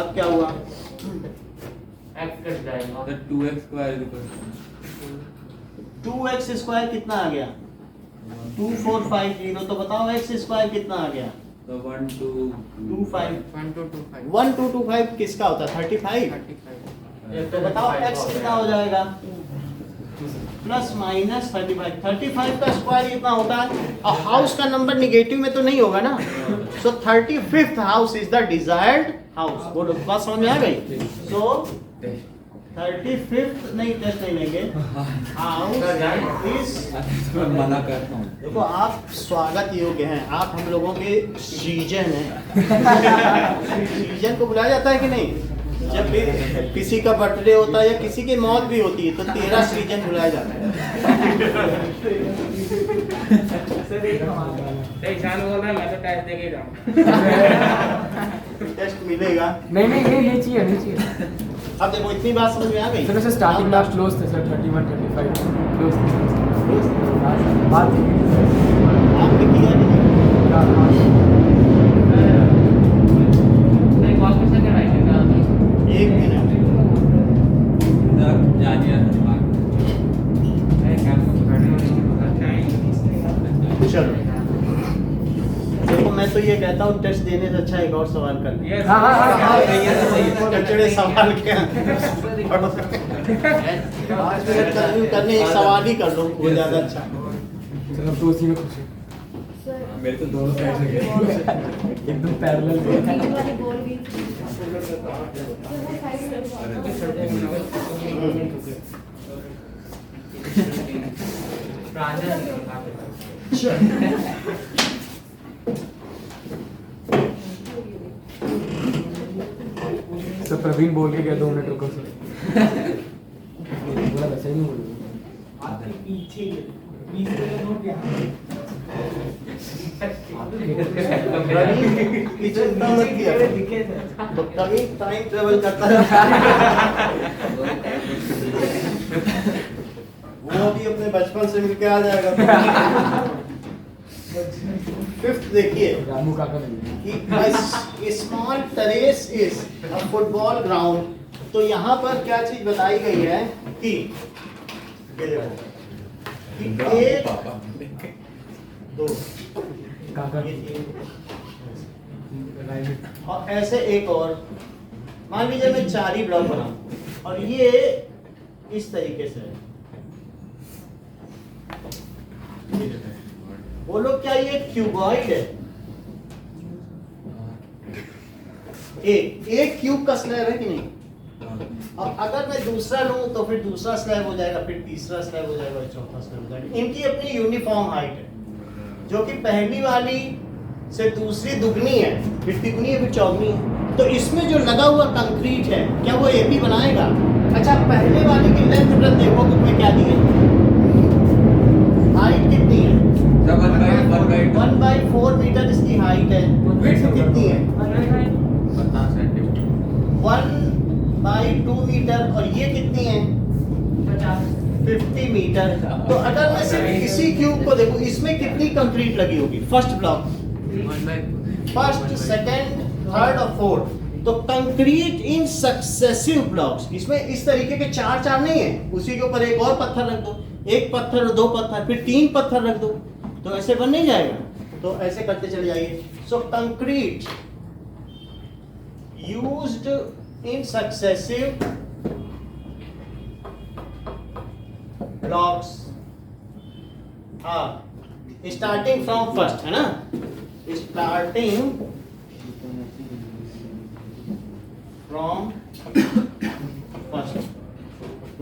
अब क्या हुआ? x कट जाएगा। Sir 2x square 2x square कितना आ गया? 2450। तो बताओ x स्क्वायर कितना आ गया? तो 1 2 2 5 1 2 2 5 1 2 2 5 किसका होता है 35 35 तो बताओ x कितना हो जाएगा प्लस माइनस 35 का स्क्वायर कितना होता है और हाउस का नंबर निगेटिव में तो नहीं होगा ना सो 35th house is the desired house बोलो बात समझ में आ गई सो 35th नहीं टेस्ट नहीं लेंगे हाउस इज मना करता हूँ देखो आप स्वागत योग्य हैं आप हम लोगों के सृजन हैं सृजन को बुलाया जाता है कि नहीं जब भी किसी का बर्थडे होता है या किसी की मौत भी होती है तो तेरा सृजन बुलाया जाता है ईशान बोल रहा है मैं तो टेस्ट देके ही जाऊँ टेस्ट मिलेगा नहीं नहीं ये चाहिए अब देखो इतनी बात समझ में आ गई सर वैसे स्टार्टिंग में आप क्लोज थे सर 31 35 क्लोज थे बात आपने किया कि नहीं? नहीं कॉल कैसे कराएंगे एक मिनट जानिए चलो देखो मैं तो ये कहता हूँ टेस्ट देने से अच्छा एक और सवाल कर ले Yes. हाँ। कचड़े सवाल क्या 5 मिनट करने एक सवाल ही कर लो वो ज्यादा अच्छा सर अब तो उसी में खुश है सर मेरे तो दोनों साइड से गए एकदम पैरेलल तीन वाली बॉल भी सर वो साइड सर प्रवीण बोल के गया 2 मिनट रुको सर बोला वैसे ही नहीं बोलूँगा चिंता मत किया तो कभी टाइम ट्रेवल करता है वो भी अपने बचपन से मिलके आ जाएगा फिफ्थ देखिए रामू काका नहीं कि small terrace is a football ground तो यहाँ पर क्या चीज बताई गई है कि ये देखो कि एक दो काका ये तीन राइट और ऐसे एक और मान लीजिए मैं 4 ही ब्लॉक बनाऊं और ये इस तरीके से है बोलो क्या ये क्यूबॉइड है एक क्यूब का स्लैब है कि नहीं और अगर मैं दूसरा लूं तो फिर दूसरा स्लैब हो जाएगा फिर तीसरा स्लैब हो जाएगा चौथा स्लैब हो जाएगा इनकी अपनी यूनिफॉर्म हाइट है जो कि पहली वाली से दूसरी दुगनी है फिर तिगुनी है फिर चौगुनी है तो इसमें जो लगा हुआ कंक्रीट है क्या वो एपी बनाएगा अच्छा पहले वाले की लेंथ ब्रेथ देखो कि मैं क्या दी है हाइट कितनी है 1/4 मीटर इसकी हाइट है विड्थ कितनी है 1/2 मीटर और ये कितनी है 50 मीटर तो अगर मैं सिर्फ इसी क्यूब को देखूं इसमें कितनी कंक्रीट लगी होगी first block first second third और फोर्थ तो कंक्रीट इन सक्सेसिव ब्लॉक्स इसमें इस तरीके के 4 नहीं है उसी के ऊपर एक और पत्थर रख दो एक पत्थर और 2 पत्थर फिर 3 पत्थर रख दो तो ऐसे बन नहीं जाएगा तो ऐसे करते चले जाइए so concrete used in successive blocks starting from first है ना स्टार्टिंग फ्रॉम फर्स्ट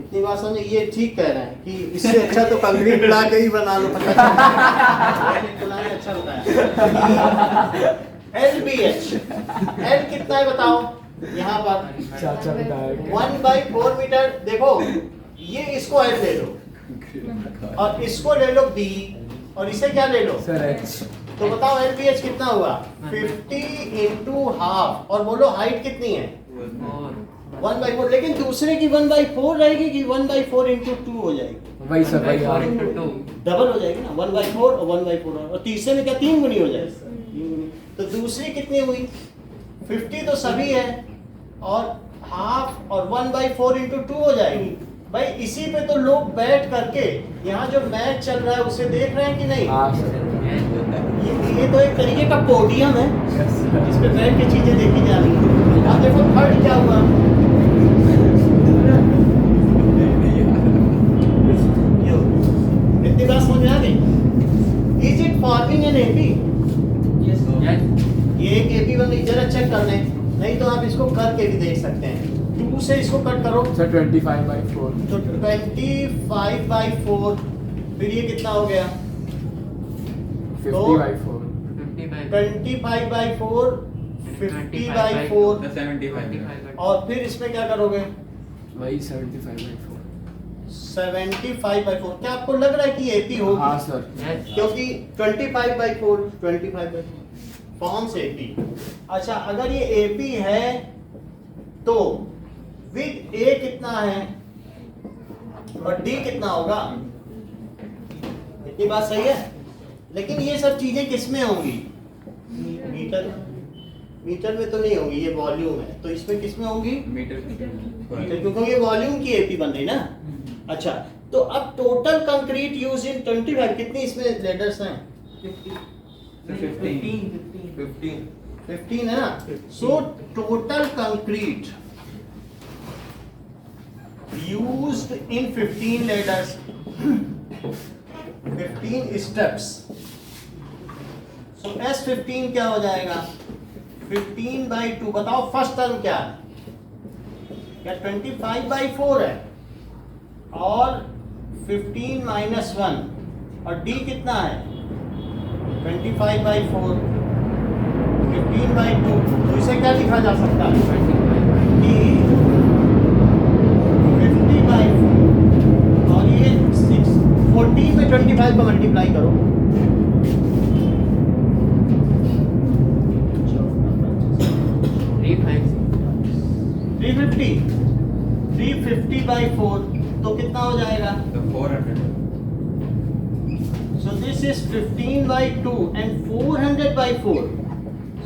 इतनी बात समझे ये ठीक कह रहे हैं कि इससे अच्छा तो कंक्रीट ला के ही बना लो अच्छा बताया LBH L कितना है बताओ यहाँ पर चाचा बताया 1/4 मीटर देखो ये इसको L ले लो और इसको ले लो B और इसे क्या ले लो सर एच तो बताओ LBH कितना हुआ 50 into हाफ और बोलो हाइट कितनी है 1/4 लेकिन दूसरे की 1/4 रहेगी कि 1/4 into 2 हो जाएगी वही सर वही यार डबल हो जाएगी ना 1/4 और 1/4 और तीसरे में क्या 3 गुनी हो जाएगी तो दूसरी कितनी हुई 50 तो सभी है और हाफ और 1/4 into 2 हो जाएगी भाई इसी पे तो लोग बैठ करके यहाँ जो मैच चल रहा है उसे देख रहे हैं कि नहीं हाँ सर ये तो एक तरीके का पोडियम है जिस पे बैठ के चीजें देखी जा रही हैं। अब देखो थर्ड क्या हुआ, यो इतनी बात समझ में आ गई। Is it forming an AP? Yes. ये एक एपी बन रही, जरा चेक कर लें, नहीं तो आप इसको करके भी देख सकते हैं। 2 से इसको कट करो सर 25/4 तो 25/4, फिर ये कितना हो गया? 50/4 25/4 50/4 75 और फिर इसमें क्या करोगे? वही 75/4। 75/4। क्या आपको लग रहा है कि एपी होगी? हाँ सर। क्योंकि 25/4 फॉर्म से एपी। अच्छा, अगर ये एपी है तो विद ए कितना है और डी कितना होगा? इतनी बात सही है। लेकिन ये सब चीजें किस में होंगी? मीटर में तो नहीं होंगी, ये वॉल्यूम है, तो इसमें किस में होंगी? मीटर क्योंकि ये वॉल्यूम की एपी बन रही ना। अच्छा, तो अब टोटल कंक्रीट यूज इन 25, कितनी इसमें लेडर्स हैं? 15 है ना। So total concrete used in 15 ladders, 15 steps. So S15 क्या हो जाएगा? 15/2। बताओ फर्स्ट टर्म क्या है? क्या 25/4 है और 15 - 1 और D कितना है? 25/4 15/2। तो इसे क्या लिखा जा सकता है? D 50/4 और ये 14 में 25 को मल्टीप्लाई करो। 350/4 तो कितना हो जाएगा? 400 So this is 15/2 and 400/4.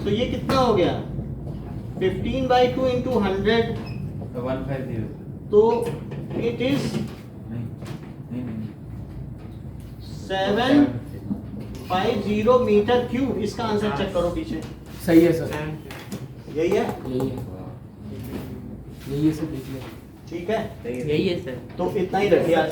So ये कितना हो गया? 15/2 into 100, 150 तो it is नहीं 750 मीटर क्यूब। इसका आंसर चेक करो पीछे। सही है सर। यही है? यही है सर, देख लिया। ठीक है, यही है सर। तो इतना ही रखिए आज।